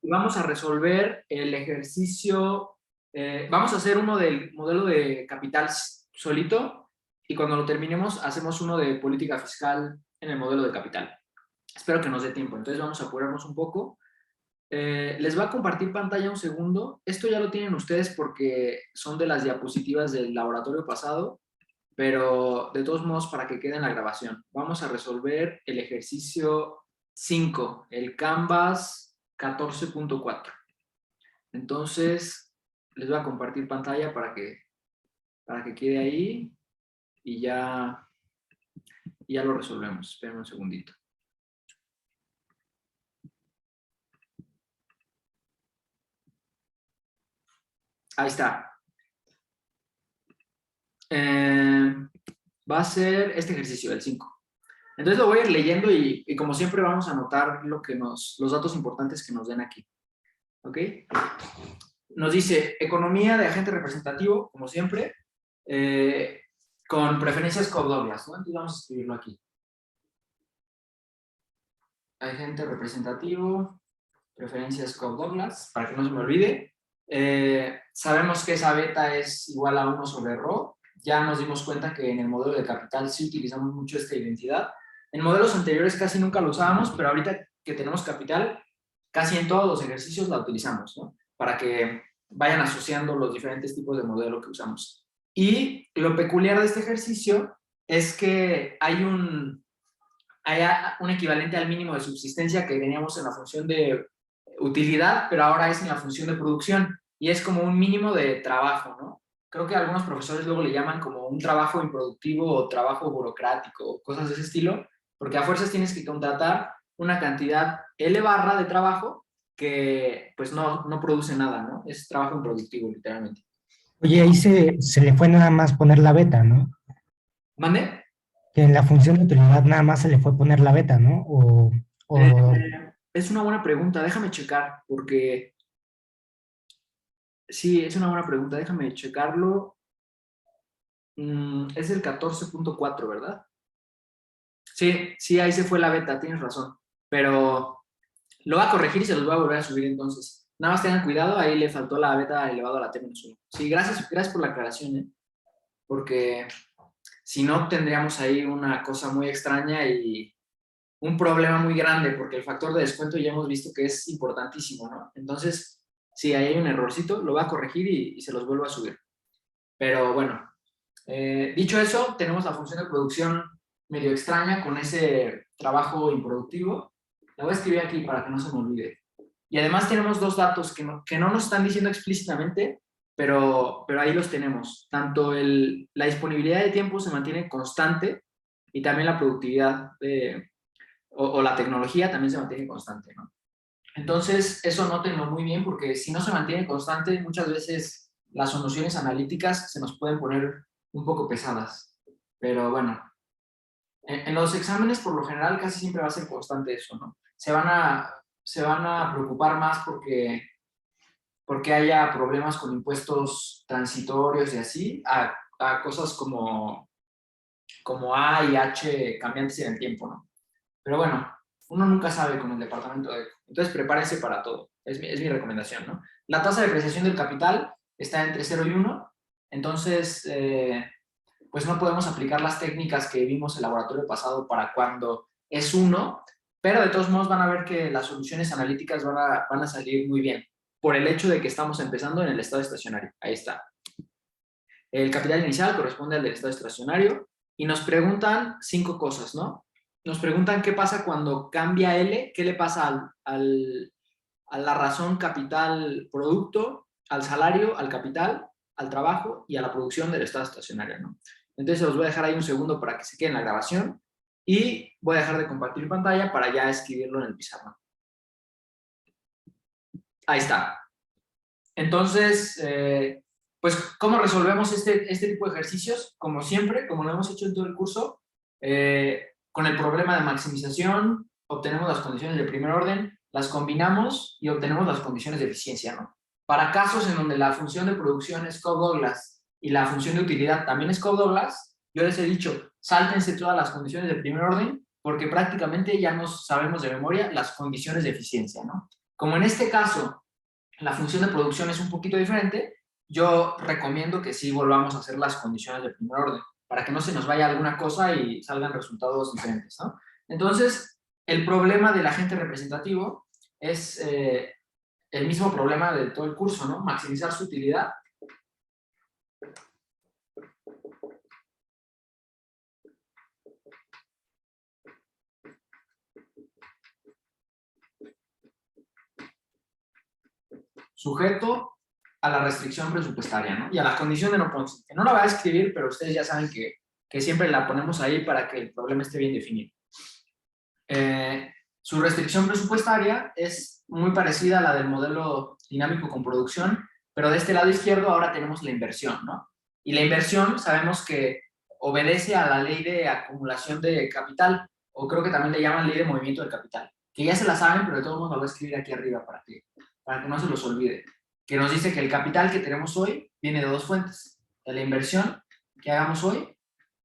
y vamos a resolver el ejercicio, vamos a hacer uno del modelo de capital solito, y cuando lo terminemos hacemos uno de política fiscal en el modelo de capital. Espero que nos dé tiempo, entonces vamos a apurarnos un poco. Les voy a compartir pantalla un segundo. Esto ya lo tienen ustedes porque son de las diapositivas del laboratorio pasado, pero de todos modos para que quede en la grabación. Vamos a resolver el ejercicio 5, el Canvas 14.4. Entonces, les voy a compartir pantalla para que quede ahí y ya lo resolvemos. Esperen un segundito. Ahí está. Va a ser este ejercicio, el 5. Entonces lo voy a ir leyendo y como siempre vamos a anotar los datos importantes que nos den aquí. ¿Ok? Nos dice economía de agente representativo, como siempre, con preferencias Cobb-Douglas, ¿no? Entonces vamos a escribirlo aquí. Agente representativo, preferencias Cobb-Douglas, para que no se me olvide. Sabemos que esa beta es igual a 1 sobre ρ. Ya nos dimos cuenta que en el modelo de capital sí utilizamos mucho esta identidad. En modelos anteriores casi nunca lo usábamos, pero ahorita que tenemos capital, casi en todos los ejercicios la utilizamos, ¿no? Para que vayan asociando los diferentes tipos de modelo que usamos. Y lo peculiar de este ejercicio es que hay un equivalente al mínimo de subsistencia que teníamos en la función de utilidad, pero ahora es en la función de producción, y es como un mínimo de trabajo, ¿no? Creo que algunos profesores luego le llaman como un trabajo improductivo o trabajo burocrático, cosas de ese estilo, porque a fuerzas tienes que contratar una cantidad L barra de trabajo que pues no produce nada, ¿no? Es trabajo improductivo, literalmente. Oye, ahí se le fue nada más poner la beta, ¿no? ¿Mande? Que en la función de utilidad nada más se le fue poner la beta, ¿no? Es una buena pregunta, déjame checar, porque sí, es una buena pregunta, déjame checarlo. Es el 14.4, ¿verdad? Sí, ahí se fue la beta, tienes razón. Pero lo voy a corregir y se los voy a volver a subir entonces. Nada más tengan cuidado, ahí le faltó la beta elevado a la T-1. Sí, gracias por la aclaración, ¿eh? Porque si no tendríamos ahí una cosa muy extraña y un problema muy grande, porque el factor de descuento ya hemos visto que es importantísimo, ¿no? Entonces, sí, ahí hay un errorcito, lo voy a corregir y se los vuelvo a subir. Pero bueno, dicho eso, tenemos la función de producción medio extraña con ese trabajo improductivo. La voy a escribir aquí para que no se me olvide. Y además tenemos dos datos que no nos están diciendo explícitamente, pero ahí los tenemos. Tanto la disponibilidad de tiempo se mantiene constante y también la productividad o la tecnología también se mantiene constante, ¿no? Entonces, eso nótenlo muy bien porque si no se mantiene constante, muchas veces las soluciones analíticas se nos pueden poner un poco pesadas. Pero bueno, en los exámenes por lo general casi siempre va a ser constante eso, ¿no? Se van a preocupar más porque haya problemas con impuestos transitorios y así, a cosas como A y H cambiantes en el tiempo, ¿no? Pero bueno, uno nunca sabe con el departamento de eco. Entonces prepárense para todo. Es mi recomendación, ¿no? La tasa de depreciación del capital está entre 0 y 1. Entonces, pues no podemos aplicar las técnicas que vimos el laboratorio pasado para cuando es 1, pero de todos modos van a ver que las soluciones analíticas van a salir muy bien, por el hecho de que estamos empezando en el estado estacionario. Ahí está. El capital inicial corresponde al del estado estacionario y nos preguntan 5 cosas, ¿no? Nos preguntan qué pasa cuando cambia L, qué le pasa a la razón capital producto, al salario, al capital, al trabajo y a la producción del estado estacionario, ¿no? Entonces los voy a dejar ahí un segundo para que se quede en la grabación y voy a dejar de compartir pantalla para ya escribirlo en el pizarrón. Ahí está. Entonces, pues, ¿cómo resolvemos este tipo de ejercicios? Como siempre, como lo hemos hecho en todo el curso, con el problema de maximización, obtenemos las condiciones de primer orden, las combinamos y obtenemos las condiciones de eficiencia, ¿no? Para casos en donde la función de producción es Cobb-Douglas y la función de utilidad también es Cobb-Douglas, yo les he dicho, sáltense todas las condiciones de primer orden porque prácticamente ya nos sabemos de memoria las condiciones de eficiencia, ¿no? Como en este caso la función de producción es un poquito diferente, yo recomiendo que sí volvamos a hacer las condiciones de primer orden, para que no se nos vaya alguna cosa y salgan resultados diferentes, ¿no? Entonces, el problema del agente representativo es el mismo problema de todo el curso, ¿no? Maximizar su utilidad. Sujeto a la restricción presupuestaria, ¿no? Y a la condición de no ponerse. Que no la voy a escribir, pero ustedes ya saben que siempre la ponemos ahí para que el problema esté bien definido. Su restricción presupuestaria es muy parecida a la del modelo dinámico con producción, pero de este lado izquierdo ahora tenemos la inversión, ¿no? Y la inversión sabemos que obedece a la ley de acumulación de capital, o creo que también le llaman ley de movimiento del capital, que ya se la saben, pero de todos modos la voy a escribir aquí arriba para que no se los olvide, que nos dice que el capital que tenemos hoy viene de dos fuentes, de la inversión que hagamos hoy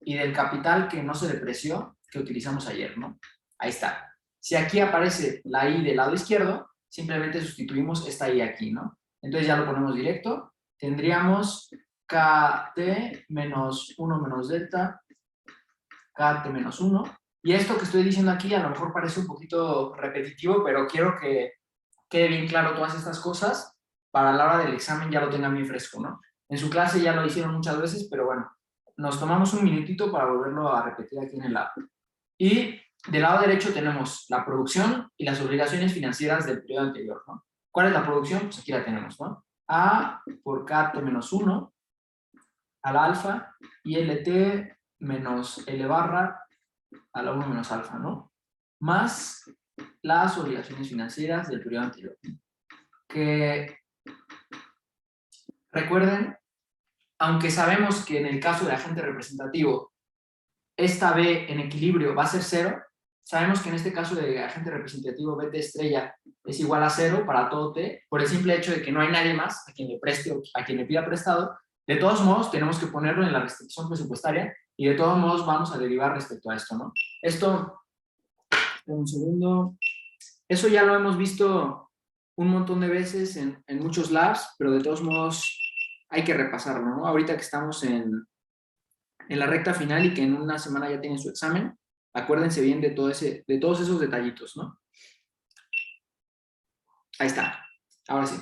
y del capital que no se depreció que utilizamos ayer, ¿no? Ahí está. Si aquí aparece la I del lado izquierdo, simplemente sustituimos esta I aquí, ¿no? Entonces ya lo ponemos directo. Tendríamos KT menos 1 menos delta, KT menos 1. Y esto que estoy diciendo aquí a lo mejor parece un poquito repetitivo, pero quiero que quede bien claro todas estas cosas para la hora del examen ya lo tengan bien fresco, ¿no? En su clase ya lo hicieron muchas veces, pero bueno, nos tomamos un minutito para volverlo a repetir aquí en el lado. Y del lado derecho tenemos la producción y las obligaciones financieras del periodo anterior, ¿no? ¿Cuál es la producción? Pues aquí la tenemos, ¿no? A por KT menos 1 a la alfa y LT menos L barra a la 1 menos alfa, ¿no? Más las obligaciones financieras del periodo anterior. Que recuerden, aunque sabemos que en el caso del agente representativo esta B en equilibrio va a ser 0, sabemos que en este caso de agente representativo BT estrella es igual a 0 para todo T, por el simple hecho de que no hay nadie más a quien le preste o a quien le pida prestado. De todos modos, tenemos que ponerlo en la restricción presupuestaria y de todos modos vamos a derivar respecto a esto, ¿no? Esto, un segundo, eso ya lo hemos visto un montón de veces en muchos labs, pero de todos modos hay que repasarlo, ¿no? Ahorita que estamos en la recta final y que en una semana ya tienen su examen, acuérdense bien de todos esos detallitos, ¿no? Ahí está. Ahora sí.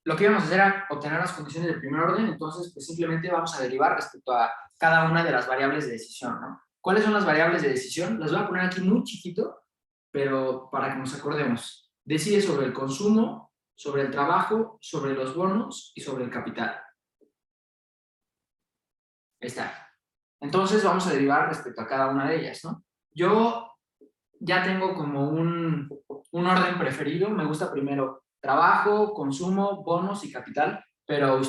Lo que íbamos a hacer era obtener las condiciones del primer orden, entonces pues simplemente vamos a derivar respecto a cada una de las variables de decisión, ¿no? ¿Cuáles son las variables de decisión? Las voy a poner aquí muy chiquito, pero para que nos acordemos. Decide sobre el consumo, sobre el trabajo, sobre los bonos y sobre el capital. Ahí está. Entonces vamos a derivar respecto a cada una de ellas, ¿no? Yo ya tengo como un orden preferido. Me gusta primero trabajo, consumo, bonos y capital, pero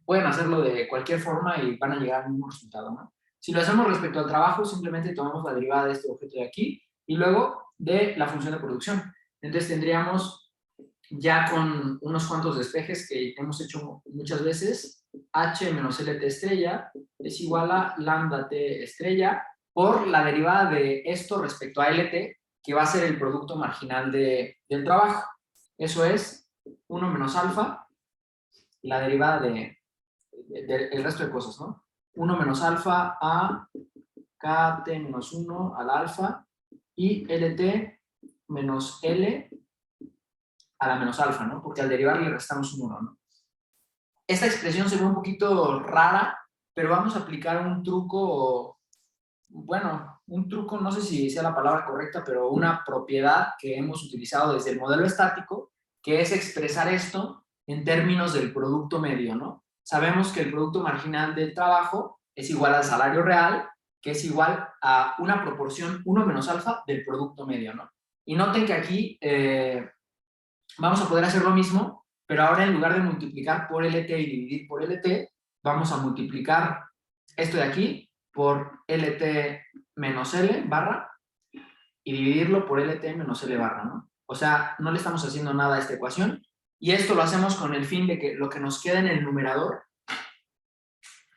pueden hacerlo de cualquier forma y van a llegar al mismo resultado, ¿no? Si lo hacemos respecto al trabajo, simplemente tomamos la derivada de este objeto de aquí y luego de la función de producción. Entonces tendríamos ya con unos cuantos despejes que hemos hecho muchas veces, H menos LT estrella es igual a lambda T estrella por la derivada de esto respecto a LT, que va a ser el producto marginal del trabajo. Eso es 1 menos alfa, la derivada del resto de cosas, ¿no? 1 menos alfa a KT menos 1 al alfa y LT menos L a la menos alfa, ¿no? Porque al derivar le restamos un 1, ¿no? Esta expresión se ve un poquito rara, pero vamos a aplicar un truco, bueno, un truco, no sé si sea la palabra correcta, pero una propiedad que hemos utilizado desde el modelo estático, que es expresar esto en términos del producto medio, ¿no? Sabemos que el producto marginal del trabajo es igual al salario real, que es igual a una proporción 1 menos alfa del producto medio, ¿no? Y noten que aquí vamos a poder hacer lo mismo, pero ahora en lugar de multiplicar por LT y dividir por LT, vamos a multiplicar esto de aquí por LT menos L barra y dividirlo por LT menos L barra, ¿no? O sea, no le estamos haciendo nada a esta ecuación y esto lo hacemos con el fin de que lo que nos queda en el numerador,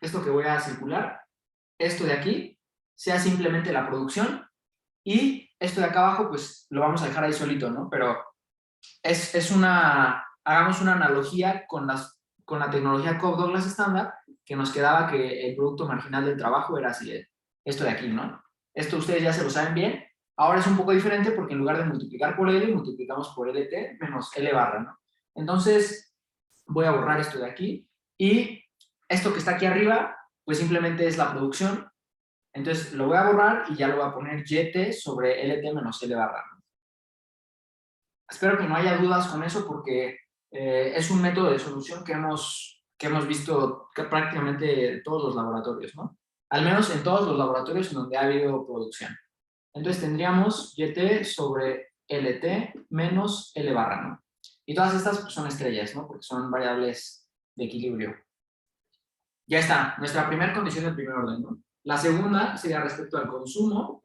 esto que voy a circular, esto de aquí, sea simplemente la producción Y esto de acá abajo, pues lo vamos a dejar ahí solito, ¿no? Pero hagamos una analogía con la tecnología Cobb-Douglas estándar, que nos quedaba que el producto marginal del trabajo era así, esto de aquí, ¿no? Esto ustedes ya se lo saben bien. Ahora es un poco diferente porque en lugar de multiplicar por L, multiplicamos por LT menos L barra, ¿no? Entonces, voy a borrar esto de aquí. Y esto que está aquí arriba, pues simplemente es la producción. Entonces, lo voy a borrar y ya lo voy a poner YT sobre LT menos L barra, ¿no? Espero que no haya dudas con eso porque es un método de solución que hemos visto prácticamente todos los laboratorios, ¿no? Al menos en todos los laboratorios en donde ha habido producción. Entonces tendríamos YT sobre LT menos L barra, ¿no? Y todas estas pues, son estrellas, ¿no? Porque son variables de equilibrio. Ya está, nuestra primera condición del primer orden, ¿no? La segunda sería respecto al consumo.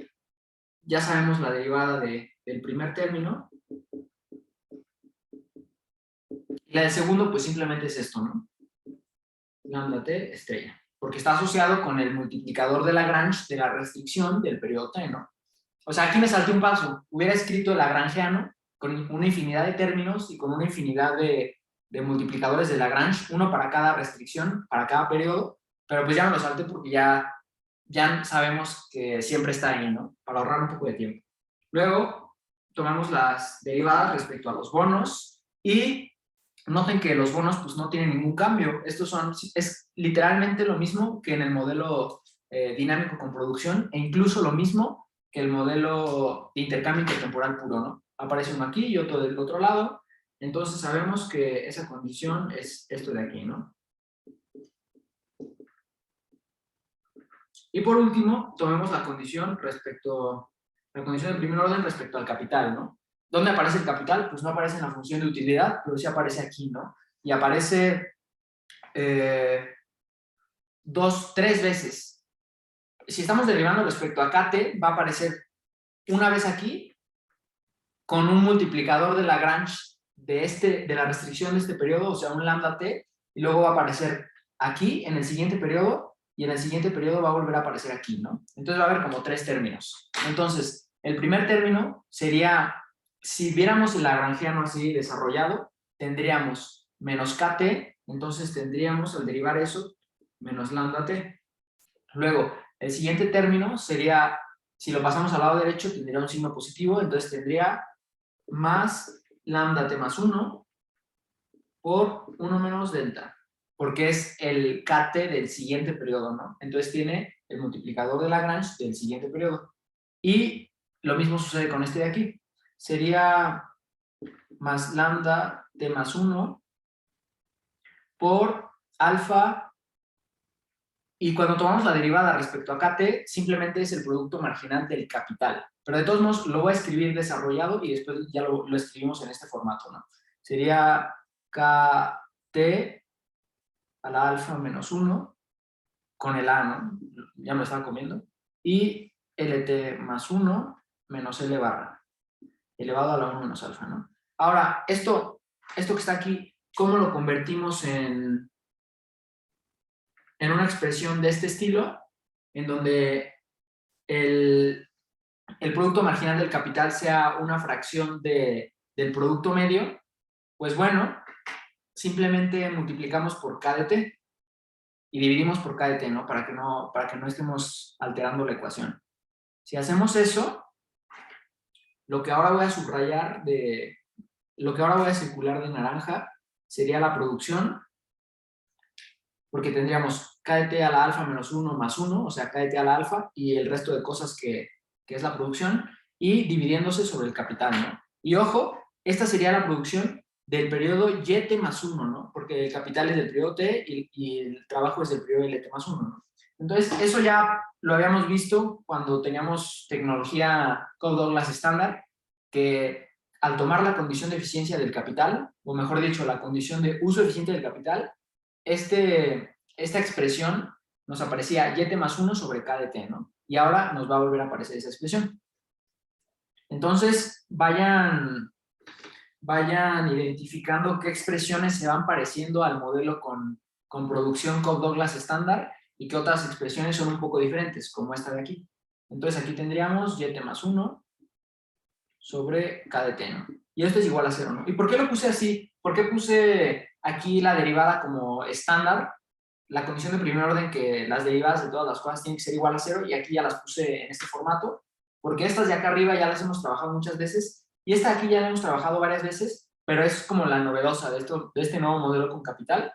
Ya sabemos la derivada del primer término. Y la del segundo, pues simplemente es esto, ¿no? Lambda T estrella. Porque está asociado con el multiplicador de Lagrange de la restricción del periodo T, ¿no? O sea, aquí me salté un paso. Hubiera escrito lagrangiano con una infinidad de términos y con una infinidad de multiplicadores de Lagrange, uno para cada restricción, para cada periodo, pero pues ya me lo salté porque ya sabemos que siempre está ahí, ¿no? Para ahorrar un poco de tiempo. Luego, tomamos las derivadas respecto a los bonos y noten que los bonos pues no tienen ningún cambio. Es literalmente lo mismo que en el modelo dinámico con producción e incluso lo mismo que el modelo de intercambio intertemporal puro, ¿no? Aparece uno aquí y otro del otro lado. Entonces sabemos que esa condición es esto de aquí, ¿no? Y por último, tomemos la condición del primer orden respecto al capital, ¿no? ¿Dónde aparece el capital? Pues no aparece en la función de utilidad, pero sí aparece aquí, ¿no? Y aparece 3 veces. Si estamos derivando respecto a KT, va a aparecer una vez aquí con un multiplicador de Lagrange de la restricción de este periodo, o sea, un lambda T, y luego va a aparecer aquí en el siguiente periodo, y en el siguiente periodo va a volver a aparecer aquí, ¿no? Entonces va a haber como 3 términos. Entonces, el primer término sería, si viéramos el lagrangiano así desarrollado, tendríamos menos KT, entonces tendríamos, al derivar eso, menos lambda T. Luego, el siguiente término sería, si lo pasamos al lado derecho, tendría un signo positivo, entonces tendría más lambda T más 1 por 1 menos delta, porque es el KT del siguiente periodo, ¿no? Entonces tiene el multiplicador de Lagrange del siguiente periodo. Y lo mismo sucede con este de aquí. Sería más lambda T más 1 por alfa. Y cuando tomamos la derivada respecto a KT, simplemente es el producto marginal del capital. Pero de todos modos, lo voy a escribir desarrollado y después ya lo escribimos en este formato, ¿no? Sería KT a la alfa menos 1 con el A, ¿no? Ya me lo estaba comiendo. Y LT más 1 menos L barra, elevado a la 1 menos alfa, ¿no? Ahora, esto que está aquí, ¿cómo lo convertimos en una expresión de este estilo, en donde el producto marginal del capital sea una fracción del producto medio? Pues bueno, simplemente multiplicamos por K de T y dividimos por K de T, ¿no? Para que no estemos alterando la ecuación. Si hacemos eso, lo que ahora voy a subrayar lo que ahora voy a circular de naranja sería la producción, porque tendríamos K de T a la alfa menos 1 más 1, o sea, K de T a la alfa, y el resto de cosas que es la producción, y dividiéndose sobre el capital, ¿no? Y ojo, esta sería la producción del periodo YT más 1, ¿no? Porque el capital es del periodo T y el trabajo es del periodo LT más 1, ¿no? Entonces, eso ya lo habíamos visto cuando teníamos tecnología Cobb-Douglas estándar, que al tomar la condición de eficiencia del capital, o mejor dicho, la condición de uso eficiente del capital, esta expresión nos aparecía YT más 1 sobre K de T, ¿no? Y ahora nos va a volver a aparecer esa expresión. Entonces, vayan identificando qué expresiones se van pareciendo al modelo con producción Cobb-Douglas estándar y qué otras expresiones son un poco diferentes, como esta de aquí. Entonces aquí tendríamos yt más 1 sobre kdt, ¿no? Y esto es igual a 0, ¿no? ¿Y por qué lo puse así? ¿Por qué puse aquí la derivada como estándar? La condición de primer orden que las derivadas de todas las cosas tienen que ser igual a 0, y aquí ya las puse en este formato, porque estas de acá arriba ya las hemos trabajado muchas veces, y esta de aquí ya la hemos trabajado varias veces, pero es como la novedosa de este nuevo modelo con capital.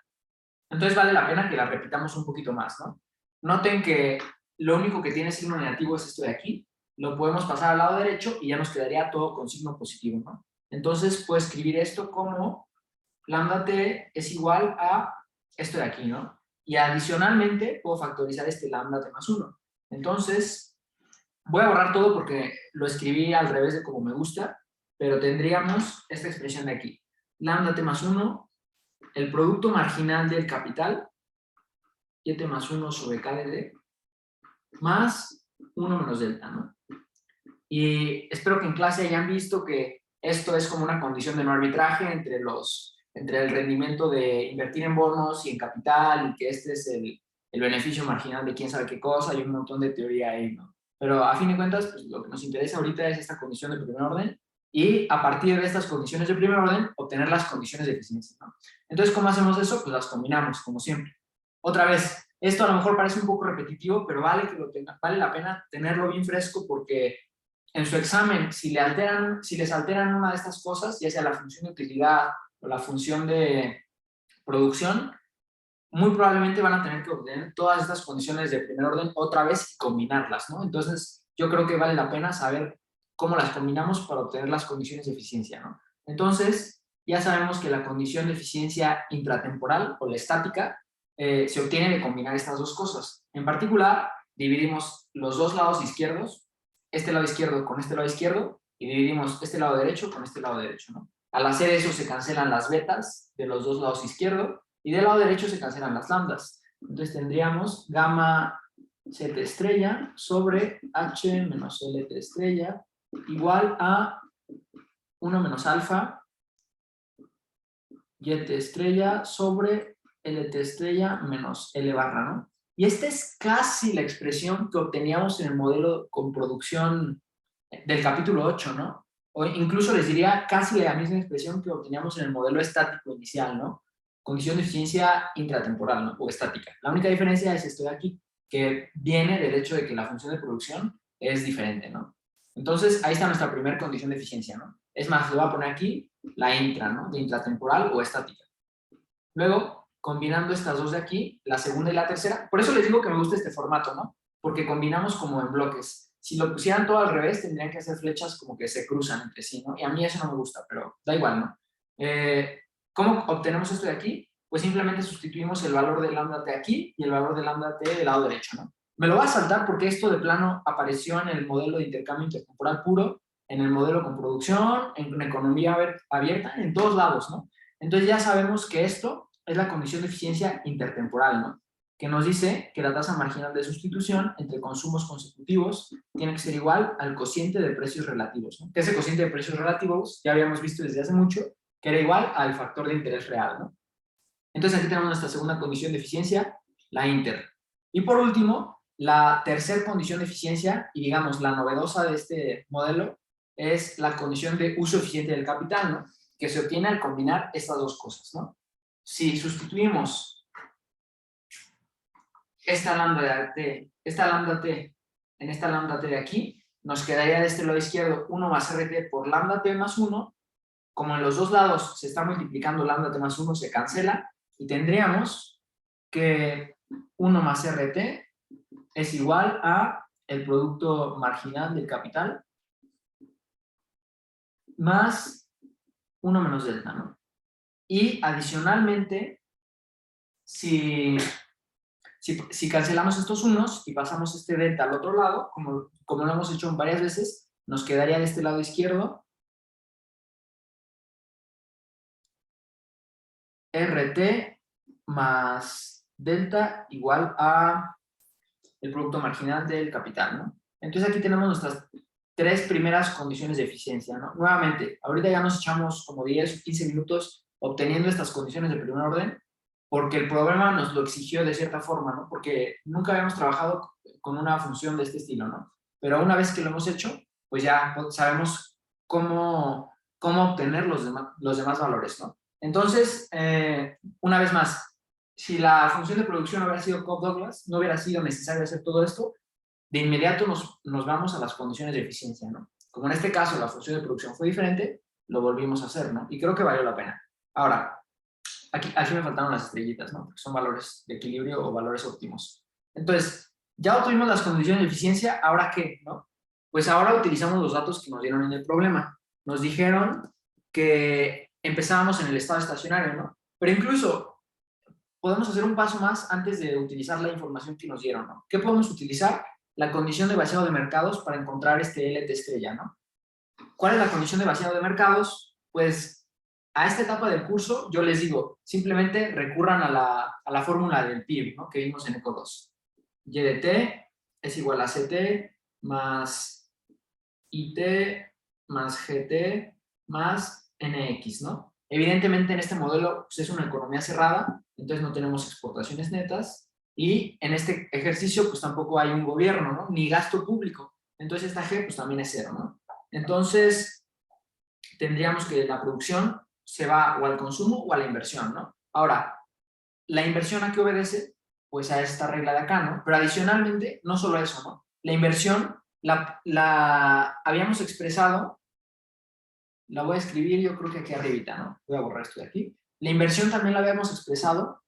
Entonces vale la pena que la repitamos un poquito más, ¿no? Noten que lo único que tiene signo negativo es esto de aquí. Lo podemos pasar al lado derecho y ya nos quedaría todo con signo positivo, ¿no? Entonces puedo escribir esto como lambda t es igual a esto de aquí, ¿no? Y adicionalmente puedo factorizar este lambda t más 1. Entonces, voy a borrar todo porque lo escribí al revés de como me gusta, pero tendríamos esta expresión de aquí. Lambda t más 1, el producto marginal del capital, yt más 1 sobre kdd, más 1 menos delta, ¿no? Y espero que en clase hayan visto que esto es como una condición de no arbitraje entre el rendimiento de invertir en bonos y en capital, y que este es el beneficio marginal de quién sabe qué cosa, y un montón de teoría ahí, ¿no? Pero a fin de cuentas, pues, lo que nos interesa ahorita es esta condición de primer orden, y a partir de estas condiciones de primer orden, obtener las condiciones de eficiencia, ¿no? Entonces, ¿cómo hacemos eso? Pues las combinamos, como siempre. Otra vez, esto a lo mejor parece un poco repetitivo, pero vale la pena tenerlo bien fresco, porque en su examen, si les alteran una de estas cosas, ya sea la función de utilidad o la función de producción, muy probablemente van a tener que obtener todas estas condiciones de primer orden otra vez y combinarlas, ¿no? Entonces, yo creo que vale la pena saber cómo las combinamos para obtener las condiciones de eficiencia, ¿no? Entonces, ya sabemos que la condición de eficiencia intratemporal o la estática se obtiene de combinar estas dos cosas. En particular, dividimos los dos lados izquierdos, este lado izquierdo con este lado izquierdo, y dividimos este lado derecho con este lado derecho, ¿no? Al hacer eso se cancelan las betas de los dos lados izquierdos, y del lado derecho se cancelan las lambdas. Entonces tendríamos gamma z estrella sobre h menos lt estrella igual a 1 menos alfa yt estrella sobre lt estrella menos l barra, ¿no? Y esta es casi la expresión que obteníamos en el modelo con producción del capítulo 8, ¿no? O incluso les diría casi la misma expresión que obteníamos en el modelo estático inicial, ¿no? Condición de eficiencia intratemporal, ¿no? O estática. La única diferencia es esto de aquí, que viene del hecho de que la función de producción es diferente, ¿no? Entonces, ahí está nuestra primera condición de eficiencia, ¿no? Es más, le voy a poner aquí la intra, ¿no? De intratemporal o estática. Luego, combinando estas dos de aquí, la segunda y la tercera, por eso les digo que me gusta este formato, ¿no? Porque combinamos como en bloques. Si lo pusieran todo al revés, tendrían que hacer flechas como que se cruzan entre sí, ¿no? Y a mí eso no me gusta, pero da igual, ¿no? ¿Cómo obtenemos esto de aquí? Pues simplemente sustituimos el valor de lambda t aquí y el valor de lambda t del lado derecho, ¿no? Me lo voy a saltar porque esto de plano apareció en el modelo de intercambio intertemporal puro, en el modelo con producción, en economía abierta, en todos lados, ¿no? Entonces ya sabemos que esto es la condición de eficiencia intertemporal, ¿no? Que nos dice que la tasa marginal de sustitución entre consumos consecutivos tiene que ser igual al cociente de precios relativos, ¿no? Que ese cociente de precios relativos ya habíamos visto desde hace mucho, que era igual al factor de interés real, ¿no? Entonces aquí tenemos nuestra segunda condición de eficiencia, la inter. Y por último, la tercera condición de eficiencia, y digamos la novedosa de este modelo, es la condición de uso eficiente del capital, ¿no? Que se obtiene al combinar estas dos cosas, ¿no? Si sustituimos esta lambda t en esta lambda t de aquí, nos quedaría de este lado izquierdo 1 más rt por lambda t más 1. Como en los dos lados se está multiplicando lambda t más 1, se cancela, y tendríamos que 1 más rt es igual a el producto marginal del capital más 1 menos delta, ¿no? Y adicionalmente, si cancelamos estos unos y pasamos este delta al otro lado, como lo hemos hecho varias veces, nos quedaría de este lado izquierdo RT más delta igual a el producto marginal del capital, ¿no? Entonces aquí tenemos nuestras tres primeras condiciones de eficiencia, ¿no? Nuevamente, ahorita ya nos echamos como 10 o 15 minutos obteniendo estas condiciones de primer orden, porque el problema nos lo exigió de cierta forma, ¿no? Porque nunca habíamos trabajado con una función de este estilo, ¿no? pero una vez que lo hemos hecho, pues ya sabemos cómo obtener los demás valores, ¿no? Entonces, una vez más, si la función de producción hubiera sido Cobb-Douglas, no hubiera sido necesario hacer todo esto, de inmediato nos vamos a las condiciones de eficiencia, ¿no? Como en este caso la función de producción fue diferente, lo volvimos a hacer, ¿no? Y creo que valió la pena. Ahora, aquí me faltaron las estrellitas, ¿no? Porque son valores de equilibrio o valores óptimos. Entonces, ya obtuvimos las condiciones de eficiencia, ¿ahora qué, no? Pues ahora utilizamos los datos que nos dieron en el problema. Nos dijeron que empezábamos en el estado estacionario, ¿no? Pero incluso podemos hacer un paso más antes de utilizar la información que nos dieron, ¿no? ¿Qué podemos utilizar? La condición de vaciado de mercados para encontrar este LT estrella, ¿no? ¿Cuál es la condición de vaciado de mercados? Pues a esta etapa del curso yo les digo, simplemente recurran a la fórmula del PIB, ¿no? Que vimos en ECO 2. Y de T es igual a CT más IT más GT más NX, ¿no? Evidentemente en este modelo pues, es una economía cerrada, entonces no tenemos exportaciones netas y en este ejercicio pues tampoco hay un gobierno, ¿no? Ni gasto público. Entonces esta G pues también es cero, ¿no? Entonces tendríamos que la producción se va o al consumo o a la inversión, ¿no? Ahora, ¿la inversión a qué obedece? Pues a esta regla de acá, ¿no? Pero adicionalmente, no solo eso, ¿no? La inversión la habíamos expresado, la voy a escribir yo creo que aquí arribita, ¿no? Voy a borrar esto de aquí. La inversión también la habíamos expresado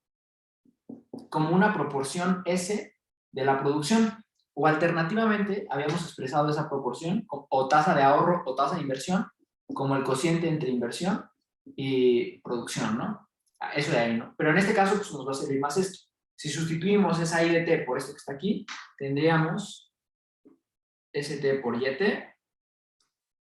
como una proporción S de la producción, o alternativamente habíamos expresado esa proporción o tasa de ahorro o tasa de inversión como el cociente entre inversión y producción, ¿no? Eso de ahí, ¿no? Pero en este caso pues nos va a servir más esto. Si sustituimos esa I de T por esto que está aquí, tendríamos ST por YT,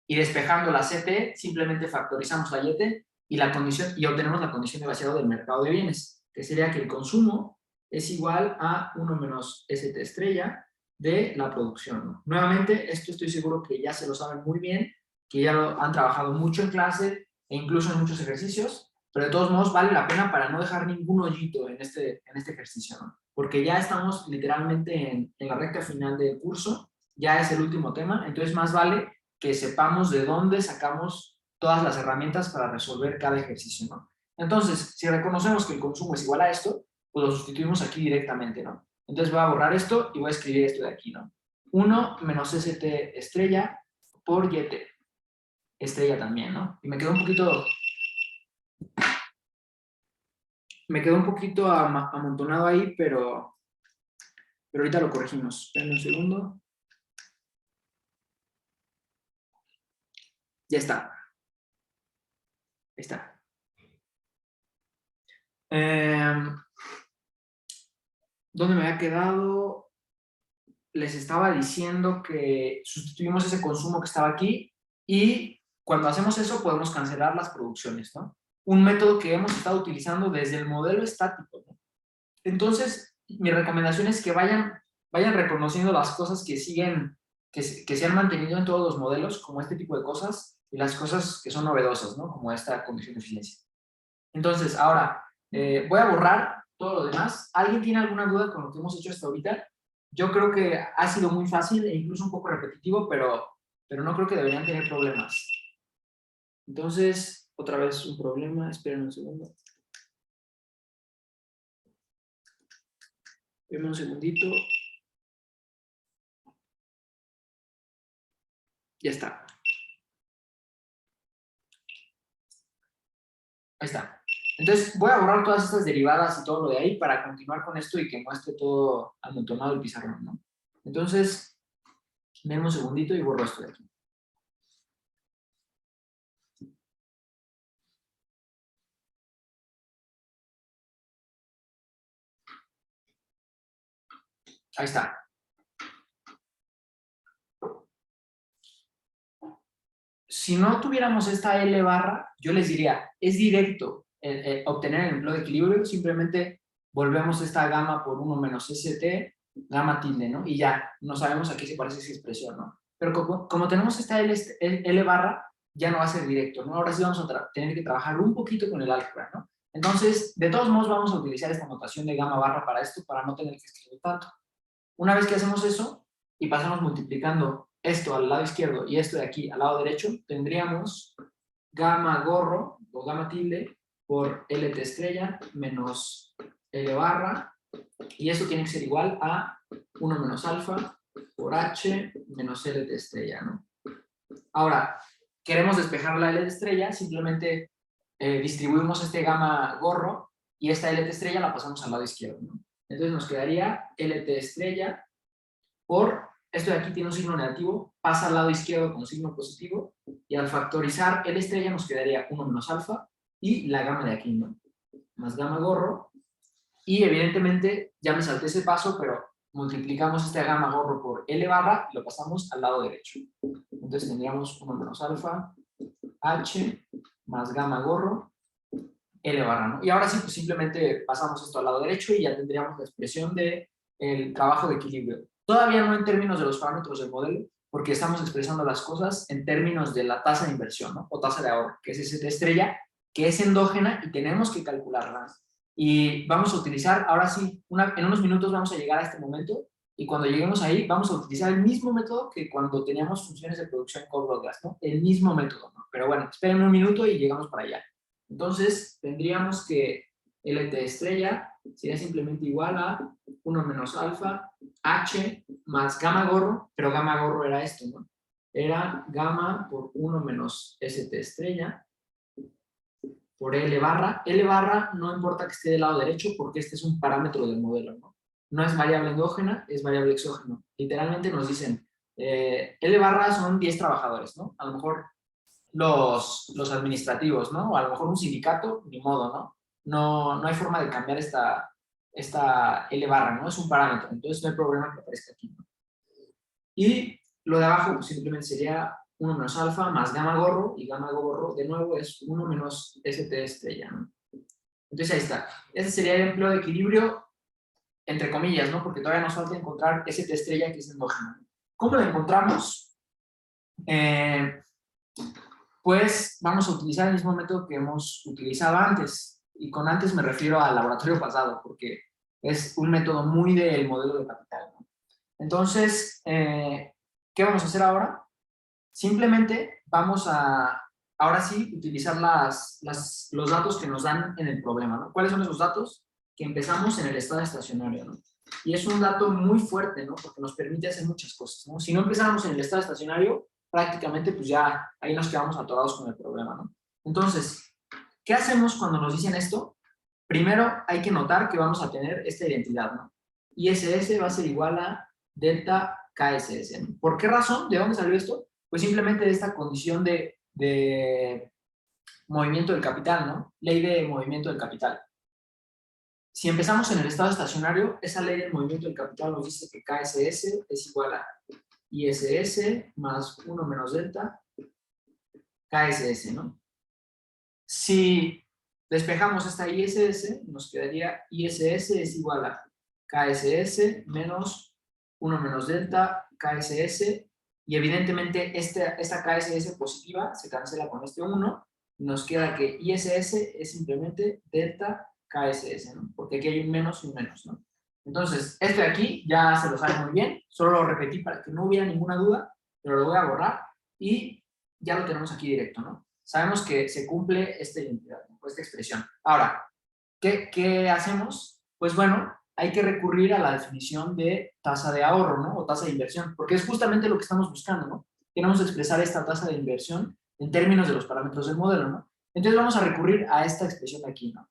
y despejando la CT, simplemente factorizamos la YT y obtenemos la condición de vaciado del mercado de bienes, que sería que el consumo es igual a 1 menos ST estrella de la producción, ¿no? Nuevamente, esto estoy seguro que ya se lo saben muy bien, que ya lo han trabajado mucho en clase e incluso en muchos ejercicios, pero de todos modos vale la pena para no dejar ningún hoyito en este ejercicio, ¿no? Porque ya estamos literalmente en la recta final del curso, ya es el último tema, entonces más vale que sepamos de dónde sacamos todas las herramientas para resolver cada ejercicio, ¿no? Entonces, si reconocemos que el consumo es igual a esto, pues lo sustituimos aquí directamente, ¿no? Entonces voy a borrar esto y voy a escribir esto de aquí, ¿no? 1 menos ST estrella por YT estrella también, ¿no? Y me quedó un poquito amontonado ahí, pero ahorita lo corregimos. Esperen un segundo. Ya está. Ahí está. ¿Dónde me había quedado? Les estaba diciendo que sustituimos ese consumo que estaba aquí y cuando hacemos eso podemos cancelar las producciones, ¿no? Un método que hemos estado utilizando desde el modelo estático, ¿no? Entonces, mi recomendación es que vayan reconociendo las cosas que siguen, que se han mantenido en todos los modelos, como este tipo de cosas, y las cosas que son novedosas, ¿no? Como esta condición de eficiencia. Entonces, ahora, voy a borrar todo lo demás. ¿Alguien tiene alguna duda con lo que hemos hecho hasta ahorita? Yo creo que ha sido muy fácil e incluso un poco repetitivo, pero no creo que deberían tener problemas. Entonces, otra vez un problema. Esperen un segundo. Deme un segundito. Ya está. Ahí está. Entonces, voy a borrar todas estas derivadas y todo lo de ahí para continuar con esto y que no esté todo amontonado el pizarrón, ¿no? Entonces, denme un segundito y borro esto de aquí. Ahí está. Si no tuviéramos esta L barra, yo les diría, es directo obtener el empleo de equilibrio, simplemente volvemos esta gamma por 1 menos ST, gamma tilde, ¿no? Y ya, no sabemos a qué se parece esa expresión, ¿no? Pero como tenemos esta L barra, ya no va a ser directo, ¿no? Ahora sí vamos a tener que trabajar un poquito con el álgebra, ¿no? Entonces, de todos modos, vamos a utilizar esta notación de gamma barra para esto, para no tener que escribir tanto. Una vez que hacemos eso, y pasamos multiplicando esto al lado izquierdo y esto de aquí al lado derecho, tendríamos gamma gorro o gamma tilde por LT estrella menos L barra, y eso tiene que ser igual a 1 menos alfa por H menos LT estrella, ¿no? Ahora, queremos despejar la LT estrella, simplemente distribuimos este gamma gorro y esta LT estrella la pasamos al lado izquierdo, ¿no? Entonces nos quedaría LT estrella por, esto de aquí tiene un signo negativo, pasa al lado izquierdo con signo positivo, y al factorizar L estrella nos quedaría 1 menos alfa y la gamma de aquí, ¿no? Más gamma gorro, y evidentemente ya me salté ese paso, pero multiplicamos este gamma gorro por L barra y lo pasamos al lado derecho. Entonces tendríamos 1 menos alfa, H, más gamma gorro, L barra, ¿no? Y ahora sí, pues simplemente pasamos esto al lado derecho y ya tendríamos la expresión del trabajo de equilibrio. Todavía no en términos de los parámetros del modelo, porque estamos expresando las cosas en términos de la tasa de inversión, ¿no? O tasa de ahorro, que es ST estrella, que es endógena y tenemos que calcularla. Y vamos a utilizar, ahora sí, en unos minutos vamos a llegar a este momento, y cuando lleguemos ahí vamos a utilizar el mismo método que cuando teníamos funciones de producción en core broadcast, ¿no? El mismo método, ¿no? Pero bueno, espérenme un minuto y llegamos para allá. Entonces tendríamos que LT estrella sería simplemente igual a 1 menos alfa, H más gamma gorro, pero gamma gorro era esto, ¿no? Era gamma por 1 menos ST estrella por L barra. L barra no importa que esté del lado derecho porque este es un parámetro del modelo, ¿no? No es variable endógena, es variable exógeno. Literalmente nos dicen, L barra son 10 trabajadores, ¿no? A lo mejor los administrativos, ¿no? O a lo mejor un sindicato, ni modo, ¿no? No hay forma de cambiar esta L barra, ¿no? Es un parámetro, entonces no hay problema que aparezca aquí, ¿no? Y lo de abajo pues simplemente sería 1 menos alfa más gamma gorro, y gamma gorro de nuevo es 1 menos ST estrella, ¿no? Entonces ahí está. Ese sería el empleo de equilibrio, entre comillas, ¿no? Porque todavía nos falta encontrar ST estrella que es endógeno. ¿Cómo lo encontramos? Pues vamos a utilizar el mismo método que hemos utilizado antes. Y con antes me refiero al laboratorio pasado, porque es un método muy del modelo de capital, ¿no? Entonces, ¿qué vamos a hacer ahora? Simplemente vamos a, ahora sí, utilizar los datos que nos dan en el problema, ¿no? ¿Cuáles son esos datos? Que empezamos en el estado estacionario, ¿no? Y es un dato muy fuerte, ¿no? Porque nos permite hacer muchas cosas, ¿no? Si no empezáramos en el estado estacionario, prácticamente pues ya ahí nos quedamos atorados con el problema, ¿no? Entonces, ¿qué hacemos cuando nos dicen esto? Primero hay que notar que vamos a tener esta identidad, ¿no? ISS va a ser igual a delta KSS, ¿no? ¿Por qué razón? ¿De dónde salió esto? Pues simplemente de esta condición de movimiento del capital, ¿no? Ley de movimiento del capital. Si empezamos en el estado estacionario, esa ley del movimiento del capital nos dice que KSS es igual a ISS más 1 menos delta KSS, ¿no? Si despejamos esta ISS, nos quedaría ISS es igual a KSS menos 1 menos delta KSS, y evidentemente esta KSS positiva se cancela con este 1, y nos queda que ISS es simplemente delta KSS, ¿no? Porque aquí hay un menos y un menos, ¿no? Entonces, esto de aquí ya se lo sabe muy bien, solo lo repetí para que no hubiera ninguna duda, pero lo voy a borrar y ya lo tenemos aquí directo, ¿no? Sabemos que se cumple esta identidad, ¿no? Esta expresión. Ahora, ¿qué hacemos? Pues bueno, hay que recurrir a la definición de tasa de ahorro, ¿no? O tasa de inversión, porque es justamente lo que estamos buscando, ¿no? Queremos expresar esta tasa de inversión en términos de los parámetros del modelo, ¿no? Entonces vamos a recurrir a esta expresión de aquí, ¿no?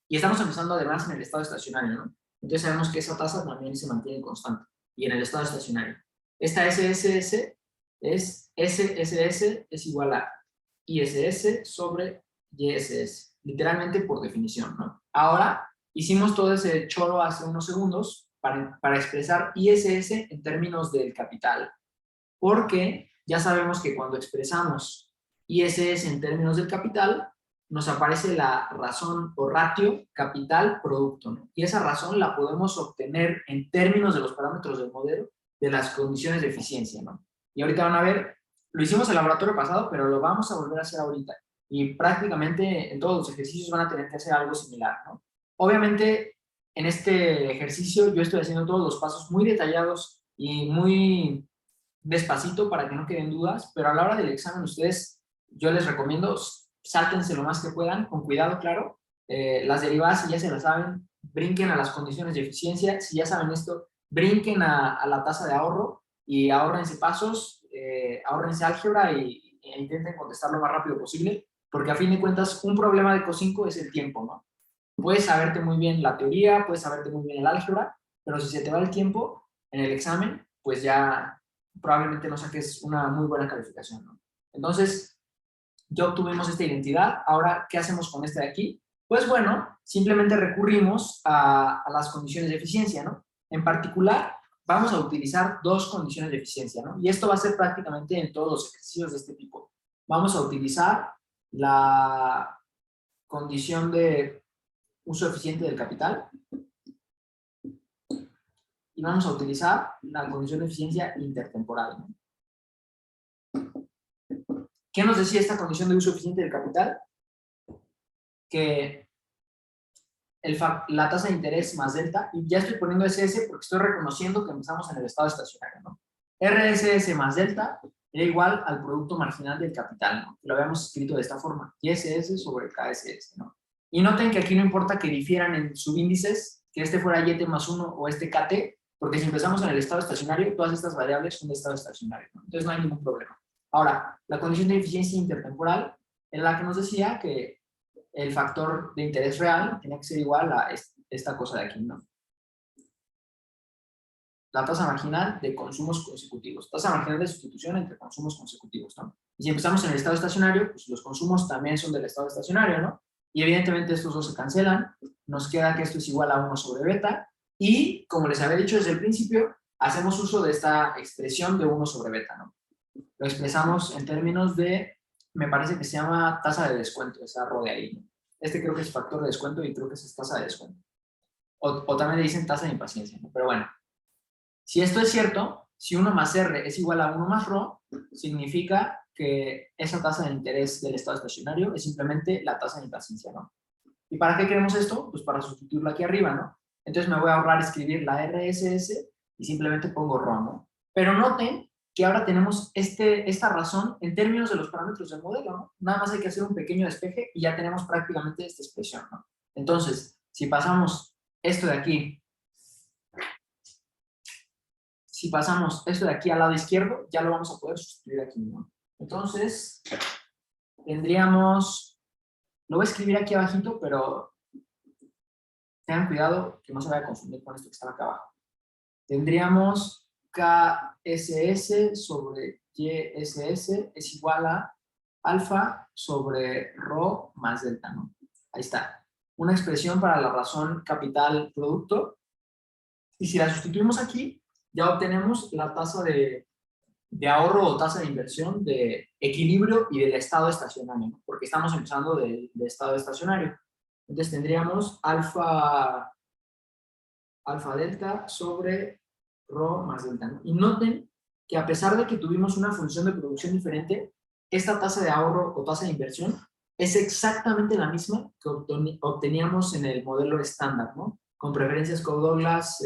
Y estamos empezando además en el estado estacionario, ¿no? Entonces sabemos que esa tasa también se mantiene constante, y en el estado estacionario. Esta SSS es SSS es igual a ISS sobre YSS, literalmente por definición, ¿no? Ahora, hicimos todo ese choro hace unos segundos para expresar ISS en términos del capital, porque ya sabemos que cuando expresamos ISS en términos del capital, nos aparece la razón o ratio capital-producto, ¿no? Y esa razón la podemos obtener en términos de los parámetros del modelo de las condiciones de eficiencia, ¿no? Y ahorita van a ver, lo hicimos en el laboratorio pasado, pero lo vamos a volver a hacer ahorita. Y prácticamente en todos los ejercicios van a tener que hacer algo similar, ¿no? Obviamente, en este ejercicio yo estoy haciendo todos los pasos muy detallados y muy despacito para que no queden dudas, pero a la hora del examen ustedes, yo les recomiendo, sáltense lo más que puedan, con cuidado, claro. Las derivadas, si ya se las saben, brinquen a las condiciones de eficiencia. Si ya saben esto, brinquen a la tasa de ahorro y ahórrense pasos, ahórrense álgebra e intenten contestar lo más rápido posible, porque a fin de cuentas un problema de Q5 es el tiempo, ¿no? Puedes saberte muy bien la teoría, puedes saberte muy bien el álgebra, pero si se te va el tiempo en el examen, pues ya probablemente no saques una muy buena calificación, ¿no? Entonces, ya obtuvimos esta identidad. Ahora, ¿qué hacemos con esta de aquí? Pues bueno, simplemente recurrimos a las condiciones de eficiencia, ¿no? En particular, vamos a utilizar dos condiciones de eficiencia, ¿no? Y esto va a ser prácticamente en todos los ejercicios de este tipo. Vamos a utilizar la condición de uso eficiente del capital y vamos a utilizar la condición de eficiencia intertemporal, ¿no? ¿Qué nos decía esta condición de uso eficiente del capital? Que la tasa de interés más delta, y ya estoy poniendo SS porque estoy reconociendo que empezamos en el estado estacionario, ¿no? RSS más delta era igual al producto marginal del capital, ¿no? Lo habíamos escrito de esta forma, ISS sobre KSS, ¿no? Y noten que aquí no importa que difieran en subíndices, que este fuera YT más 1 o este KT, porque si empezamos en el estado estacionario, todas estas variables son de estado estacionario, ¿no? Entonces no hay ningún problema. Ahora, la condición de eficiencia intertemporal es la que nos decía que el factor de interés real tiene que ser igual a esta cosa de aquí, ¿no? La tasa marginal de consumos consecutivos, tasa marginal de sustitución entre consumos consecutivos, ¿no? Y si empezamos en el estado estacionario, pues los consumos también son del estado estacionario, ¿no? Y evidentemente estos dos se cancelan, nos queda que esto es igual a 1 sobre beta, y como les había dicho desde el principio, hacemos uso de esta expresión de 1 sobre beta, ¿no? Lo expresamos en términos de, me parece que se llama tasa de descuento, esa arro de ahí, ¿no? Este creo que es factor de descuento y creo que es tasa de descuento. O también le dicen tasa de impaciencia, ¿no? Pero bueno, si esto es cierto, si 1 más R es igual a 1 más ρ, significa que esa tasa de interés del estado estacionario es simplemente la tasa de impaciencia, ¿no? ¿Y para qué queremos esto? Pues para sustituirlo aquí arriba, ¿no? Entonces me voy a ahorrar escribir la RSS y simplemente pongo ρ, ¿no? Pero noten que ahora tenemos esta razón en términos de los parámetros del modelo, ¿no? Nada más hay que hacer un pequeño despeje y ya tenemos prácticamente esta expresión, ¿no? Entonces, si pasamos esto de aquí, al lado izquierdo, ya lo vamos a poder sustituir aquí, ¿no? Entonces, tendríamos, lo voy a escribir aquí abajito, pero tengan cuidado que no se vaya a confundir con esto que está acá abajo. Tendríamos KSS sobre YSS es igual a alfa sobre ρ más delta, ¿no? Ahí está. Una expresión para la razón capital producto. Y si la sustituimos aquí, ya obtenemos la tasa de ahorro o tasa de inversión de equilibrio y del estado estacionario, ¿no? Porque estamos empezando del estado estacionario. Entonces tendríamos alfa delta sobre ρ más delta, ¿no? Y noten que a pesar de que tuvimos una función de producción diferente, esta tasa de ahorro o tasa de inversión es exactamente la misma que obteníamos en el modelo estándar, ¿no? Con preferencias Coe-Douglas,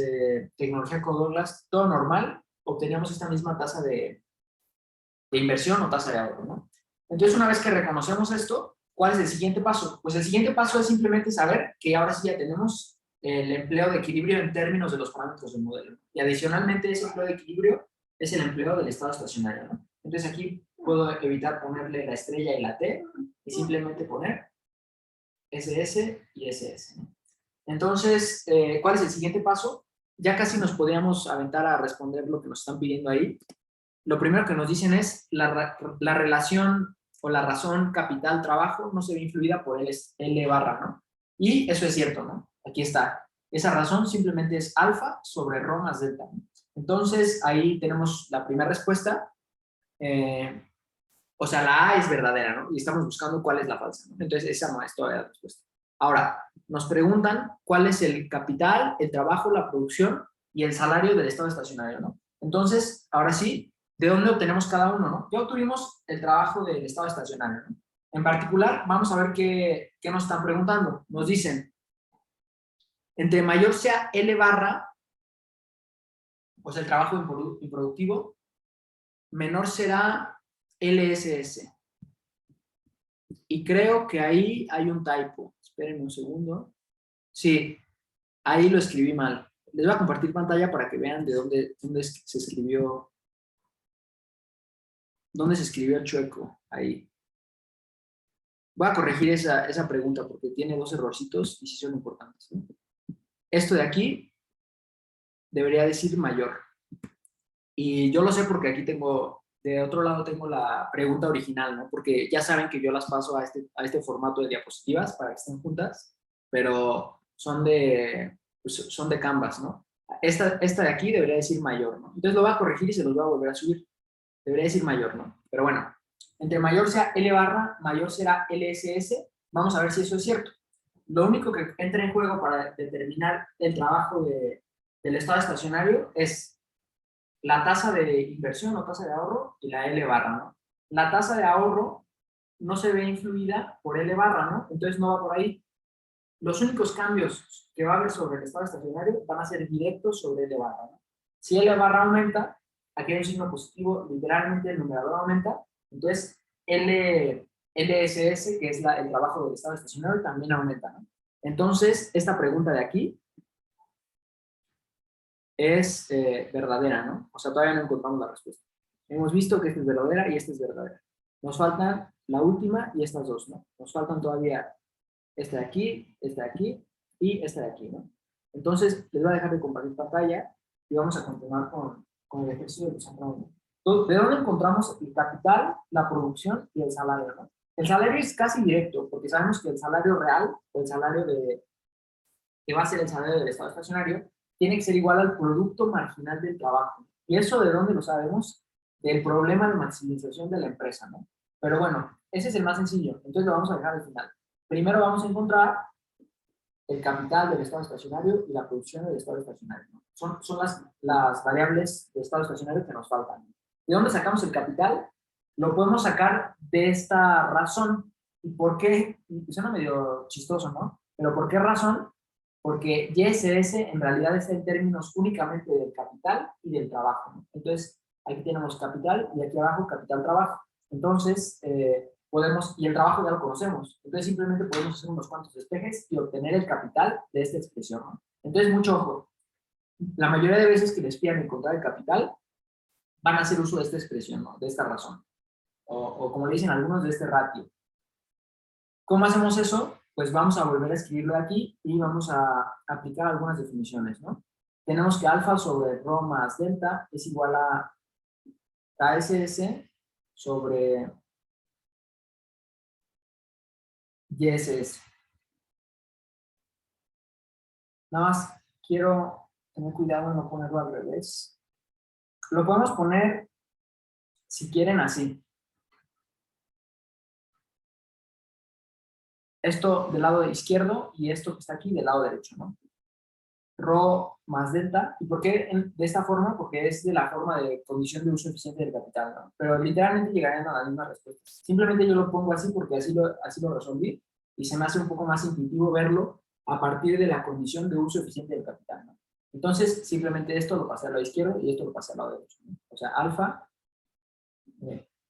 tecnología Coe-Douglas, todo normal, obteníamos esta misma tasa de inversión o tasa de ahorro, ¿no? Entonces, una vez que reconocemos esto, ¿cuál es el siguiente paso? Pues el siguiente paso es simplemente saber que ahora sí ya tenemos el empleo de equilibrio en términos de los parámetros del modelo. Y adicionalmente ese empleo de equilibrio es el empleo del estado estacionario, ¿no? Entonces aquí puedo evitar ponerle la estrella y la T y simplemente poner SS y SS, ¿no? Entonces, ¿cuál es el siguiente paso? Ya casi nos podríamos aventar a responder lo que nos están pidiendo ahí. Lo primero que nos dicen es la relación o la razón capital-trabajo no se ve influida por L barra, ¿no? Y eso es cierto, ¿no? Aquí está. Esa razón simplemente es alfa sobre ρ más delta, ¿no? Entonces, ahí tenemos la primera respuesta. O sea, la A es verdadera, ¿no? Y estamos buscando cuál es la falsa, ¿no? Entonces, esa no es todavía la respuesta. Ahora, nos preguntan cuál es el capital, el trabajo, la producción y el salario del estado estacionario, ¿no? Entonces, ahora sí, ¿de dónde obtenemos cada uno, no? Ya obtuvimos el trabajo del estado estacionario, ¿no? En particular, vamos a ver qué nos están preguntando. Nos dicen, entre mayor sea L barra, o sea, el trabajo improductivo, menor será LSS. Y creo que ahí hay un typo. Espérenme un segundo. Sí, ahí lo escribí mal. Les voy a compartir pantalla para que vean de dónde se escribió. ¿Dónde se escribió el chueco? Ahí. Voy a corregir esa pregunta porque tiene 2 errorcitos y sí son importantes, ¿no? Esto de aquí debería decir mayor. Y yo lo sé porque aquí tengo, de otro lado tengo la pregunta original, ¿no? Porque ya saben que yo las paso a este formato de diapositivas para que estén juntas, pero son de Canvas, ¿no? Esta de aquí debería decir mayor, ¿no? Entonces lo voy a corregir y se los voy a volver a subir. Debería decir mayor, ¿no? Pero bueno, entre mayor sea L barra, mayor será LSS. Vamos a ver si eso es cierto. Lo único que entra en juego para determinar el trabajo del estado estacionario es la tasa de inversión o tasa de ahorro y la L barra, ¿no? La tasa de ahorro no se ve influida por L barra, ¿no? Entonces no va por ahí. Los únicos cambios que va a haber sobre el estado estacionario van a ser directos sobre L barra, ¿no? Si L barra aumenta, aquí hay un signo positivo, literalmente el numerador aumenta, entonces LSS, que es el trabajo del estado estacionario, también aumenta, ¿no? Entonces, esta pregunta de aquí es verdadera, ¿no? O sea, todavía no encontramos la respuesta. Hemos visto que esta es verdadera y esta es verdadera. Nos faltan la última y estas dos, ¿no? Nos faltan todavía esta de aquí y esta de aquí, ¿no? Entonces, les voy a dejar de compartir pantalla y vamos a continuar con el ejercicio de desarrollo. ¿De dónde encontramos el capital, la producción y el salario, ¿no? El salario es casi directo, porque sabemos que el salario real, o el salario que va a ser el salario del estado estacionario, tiene que ser igual al producto marginal del trabajo. ¿Y eso de dónde lo sabemos? Del problema de maximización de la empresa, ¿no? Pero bueno, ese es el más sencillo, entonces lo vamos a dejar al final. Primero vamos a encontrar el capital del estado estacionario y la producción del estado estacionario, ¿no? Son las variables del estado estacionario que nos faltan. ¿De dónde sacamos el capital? Lo podemos sacar de esta razón. ¿Y por qué? Y suena medio chistoso, ¿no? Pero ¿por qué razón? Porque YSS en realidad está en términos únicamente del capital y del trabajo, ¿no? Entonces, aquí tenemos capital y aquí abajo capital-trabajo. Entonces, y el trabajo ya lo conocemos. Entonces, simplemente podemos hacer unos cuantos despejes y obtener el capital de esta expresión, ¿no? Entonces, mucho ojo. La mayoría de veces que les pidan encontrar el capital, van a hacer uso de esta expresión, ¿no? De esta razón. O como le dicen algunos, de este ratio. ¿Cómo hacemos eso? Pues vamos a volver a escribirlo aquí y vamos a aplicar algunas definiciones, ¿no? Tenemos que alfa sobre rho más delta es igual a KSS sobre YSS. Nada más quiero tener cuidado en no ponerlo al revés. Lo podemos poner, si quieren, así. Esto del lado izquierdo y esto que está aquí del lado derecho, ¿no? Rho más delta. ¿Y por qué de esta forma? Porque es de la forma de condición de uso eficiente del capital, ¿no? Pero literalmente llegarían a las mismas respuestas. Simplemente yo lo pongo así porque así lo resolví y se me hace un poco más intuitivo verlo a partir de la condición de uso eficiente del capital, ¿no? Entonces, simplemente esto lo pasé al lado izquierdo y esto lo pasé al lado derecho, ¿no? O sea, alfa,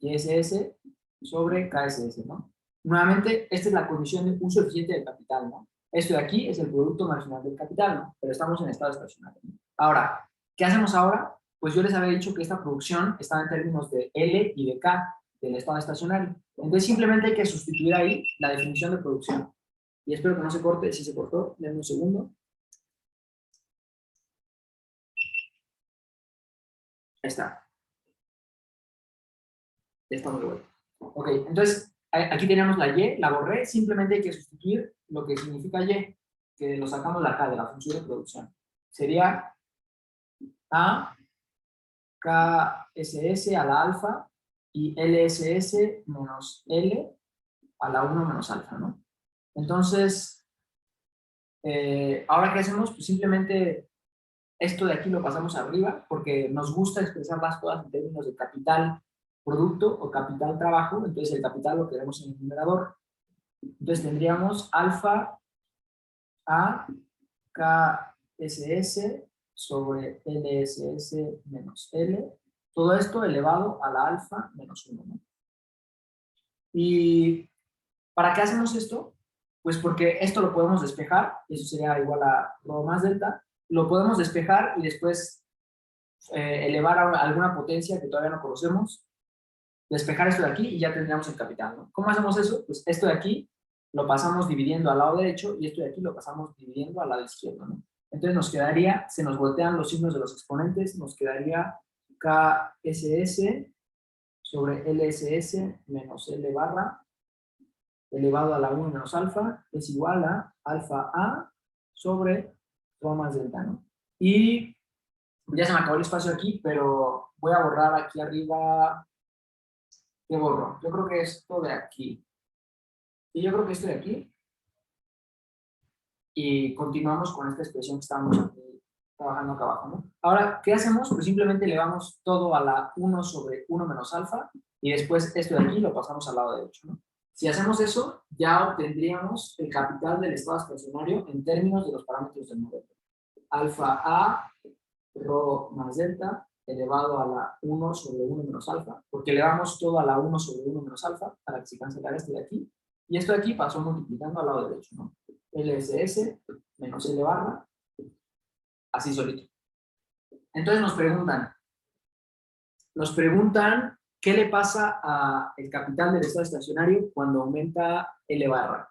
YSS sobre KSS, ¿no? Nuevamente, esta es la condición de uso eficiente del capital, ¿no? Esto de aquí es el producto marginal del capital, ¿no? Pero estamos en estado estacionario, ¿no? Ahora, ¿qué hacemos ahora? Pues yo les había dicho que esta producción estaba en términos de L y de K del estado estacionario. Entonces simplemente hay que sustituir ahí la definición de producción. Y espero que no se corte. Si se cortó, denme un segundo. Ahí está. Ya estamos de vuelta. Ok, entonces aquí tenemos la Y, la borré. Simplemente hay que sustituir lo que significa Y, que lo sacamos de acá, de la función de producción. Sería A KSS a la alfa y LSS menos L a la 1 menos alfa, ¿no? Entonces, ¿ahora qué hacemos? Pues simplemente esto de aquí lo pasamos arriba porque nos gusta expresar las cosas en términos de capital producto o capital trabajo, entonces el capital lo queremos en el numerador. Entonces tendríamos alfa a KSS sobre LSS menos L. Todo esto elevado a la alfa menos 1, ¿no? ¿Y para qué hacemos esto? Pues porque esto lo podemos despejar, y eso sería igual a rho más delta. Lo podemos despejar y después elevar a alguna potencia que todavía no conocemos, despejar esto de aquí y ya tendríamos el capital, ¿no? ¿Cómo hacemos eso? Pues esto de aquí lo pasamos dividiendo al lado derecho y esto de aquí lo pasamos dividiendo al lado izquierdo, ¿no? Entonces nos quedaría, se nos voltean los signos de los exponentes, nos quedaría KSS sobre LSS menos L barra elevado a la 1 menos alfa es igual a alfa A sobre rho más delta, ¿no? Y ya se me acabó el espacio aquí, pero voy a borrar aquí arriba. ¿Qué borro? Yo creo que esto de aquí. Y yo creo que esto de aquí. Y continuamos con esta expresión que estábamos aquí, trabajando acá abajo, ¿no? Ahora, ¿qué hacemos? Pues simplemente elevamos todo a la 1 sobre 1 menos alfa y después esto de aquí lo pasamos al lado derecho, ¿no? Si hacemos eso, ya obtendríamos el capital del estado estacionario en términos de los parámetros del modelo. Alfa A, rho más delta, elevado a la 1 sobre 1 menos alfa, porque elevamos todo a la 1 sobre 1 menos alfa para que se cancelara esto de aquí. Y esto de aquí pasó multiplicando al lado derecho, ¿no? LSS menos L barra, así solito. Entonces nos preguntan qué le pasa al capital del estado estacionario cuando aumenta L barra.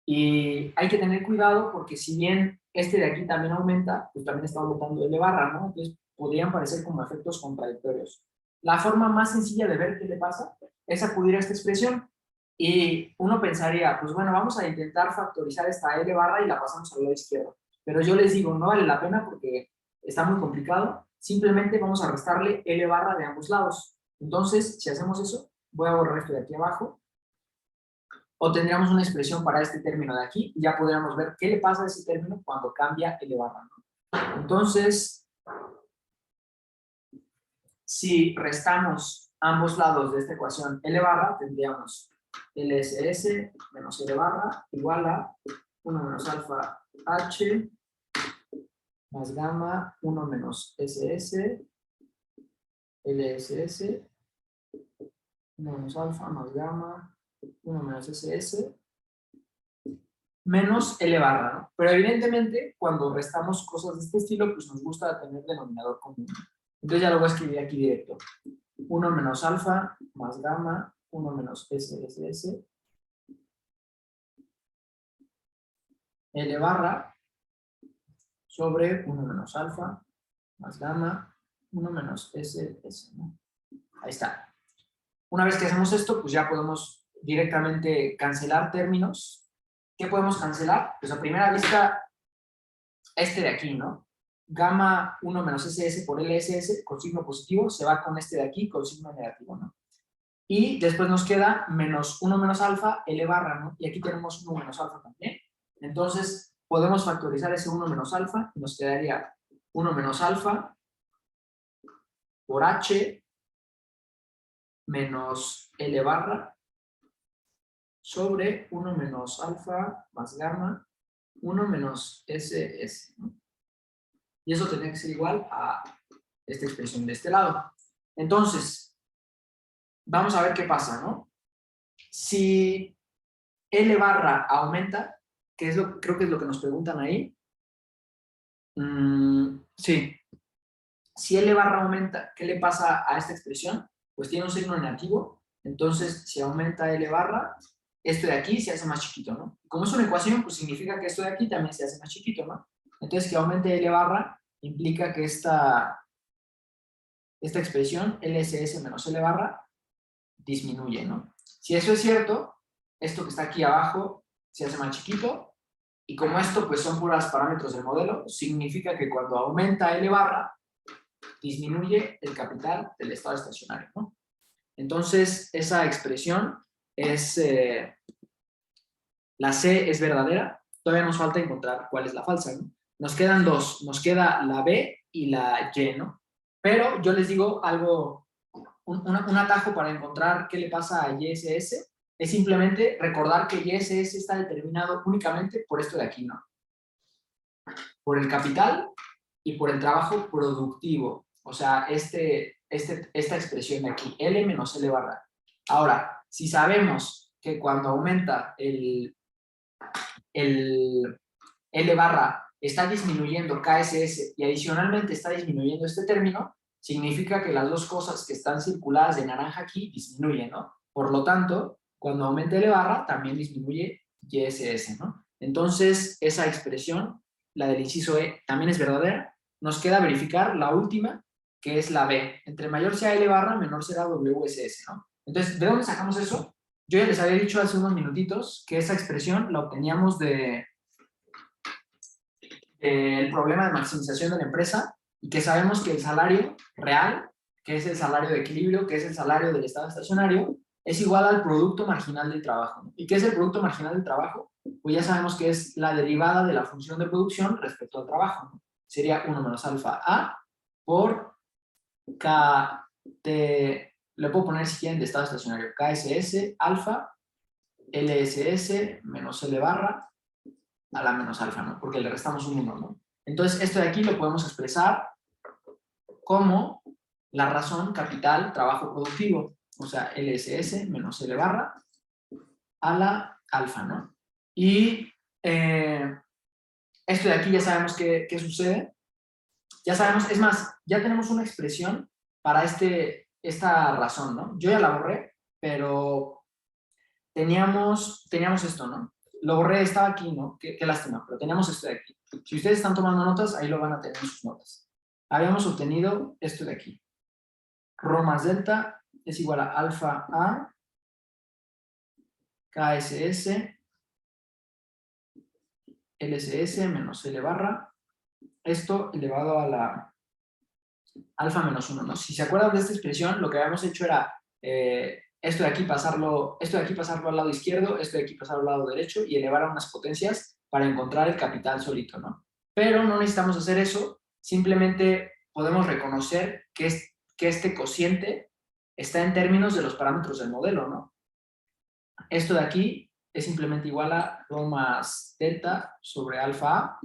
Y hay que tener cuidado porque si bien este de aquí también aumenta, pues también está aumentando L barra, ¿no? Entonces podrían parecer como efectos contradictorios. La forma más sencilla de ver qué le pasa es acudir a esta expresión. Y uno pensaría, pues bueno, vamos a intentar factorizar esta L barra y la pasamos al lado izquierdo. Pero yo les digo, no vale la pena porque está muy complicado. Simplemente vamos a restarle L barra de ambos lados. Entonces, si hacemos eso, voy a borrar esto de aquí abajo. O tendríamos una expresión para este término de aquí y ya podríamos ver qué le pasa a ese término cuando cambia L barra, ¿no? Entonces, si restamos ambos lados de esta ecuación L barra, tendríamos LSS menos L barra igual a 1 menos alfa H más gamma 1 menos SS LSS 1 menos alfa más gamma 1 menos SS menos L barra, ¿no? Pero evidentemente cuando restamos cosas de este estilo, pues nos gusta tener denominador común. Entonces ya lo voy a escribir aquí directo. 1 menos alfa más gamma 1 menos SSS L barra sobre 1 menos alfa más gamma 1 menos SS, ¿no? Ahí está. Una vez que hacemos esto, pues ya podemos directamente cancelar términos. ¿Qué podemos cancelar? Pues a primera vista, este de aquí, ¿no? Gamma 1 menos SS por LSS con signo positivo se va con este de aquí con signo negativo, ¿no? Y después nos queda menos 1 menos alfa L barra, ¿no? Y aquí tenemos 1 menos alfa también. Entonces, podemos factorizar ese 1 menos alfa y nos quedaría 1 menos alfa por H menos L barra sobre 1 menos alfa más gamma 1 menos SS, ¿no? Y eso tendría que ser igual a esta expresión de este lado. Entonces, vamos a ver qué pasa, ¿no? Si L barra aumenta, que es creo que es lo que nos preguntan ahí. Sí. Si L barra aumenta, ¿qué le pasa a esta expresión? Pues tiene un signo negativo. Entonces, si aumenta L barra, esto de aquí se hace más chiquito, ¿no? Como es una ecuación, pues significa que esto de aquí también se hace más chiquito, ¿no? Entonces, que aumente L barra implica que esta expresión, LSS menos L barra, disminuye, ¿no? Si eso es cierto, esto que está aquí abajo se hace más chiquito, y como esto pues son puros parámetros del modelo, significa que cuando aumenta L barra, disminuye el capital del estado estacionario, ¿no? Entonces, esa expresión es, la C es verdadera, todavía nos falta encontrar cuál es la falsa, ¿no? Nos quedan dos, nos queda la B y la Y, ¿no? Pero yo les digo algo, un atajo para encontrar qué le pasa a YSS, es simplemente recordar que YSS está determinado únicamente por esto de aquí, ¿no? Por el capital y por el trabajo productivo. O sea, esta expresión de aquí, L menos L barra. Ahora, si sabemos que cuando aumenta el L barra está disminuyendo KSS y adicionalmente está disminuyendo este término, significa que las dos cosas que están circuladas de naranja aquí disminuyen, ¿no? Por lo tanto, cuando aumenta L barra, también disminuye YSS, ¿no? Entonces, esa expresión, la del inciso E, también es verdadera. Nos queda verificar la última, que es la B. Entre mayor sea L barra, menor será WSS, ¿no? Entonces, ¿de dónde sacamos eso? Yo ya les había dicho hace unos minutitos que esa expresión la obteníamos del problema de maximización de la empresa y que sabemos que el salario real, que es el salario de equilibrio, que es el salario del estado estacionario, es igual al producto marginal del trabajo, ¿no? ¿Y qué es el producto marginal del trabajo? Pues ya sabemos que es la derivada de la función de producción respecto al trabajo, ¿no? Sería 1 menos alfa A por KT, le puedo poner si quieren de estado estacionario, KSS alfa LSS menos L barra a la menos alfa, ¿no? Porque le restamos un 1, ¿no? Entonces, esto de aquí lo podemos expresar como la razón capital trabajo productivo, o sea, LSS menos L barra a la alfa, ¿no? Y esto de aquí ya sabemos qué sucede. Ya sabemos, es más, ya tenemos una expresión para esta razón, ¿no? Yo ya la borré, pero teníamos esto, ¿no? Lo borré, estaba aquí, ¿no? Qué lástima, pero teníamos esto de aquí. Si ustedes están tomando notas, ahí lo van a tener en sus notas. Habíamos obtenido esto de aquí. Rho más delta es igual a alfa A KSS LSS menos L barra. Esto elevado a la alfa menos 1, ¿no? Si se acuerdan de esta expresión, lo que habíamos hecho era esto de aquí pasarlo al lado izquierdo, esto de aquí pasarlo al lado derecho y elevar a unas potencias para encontrar el capital solito, ¿no? Pero no necesitamos hacer eso, simplemente podemos reconocer que este cociente está en términos de los parámetros del modelo, ¿no? Esto de aquí es simplemente igual a rho más delta sobre alfa A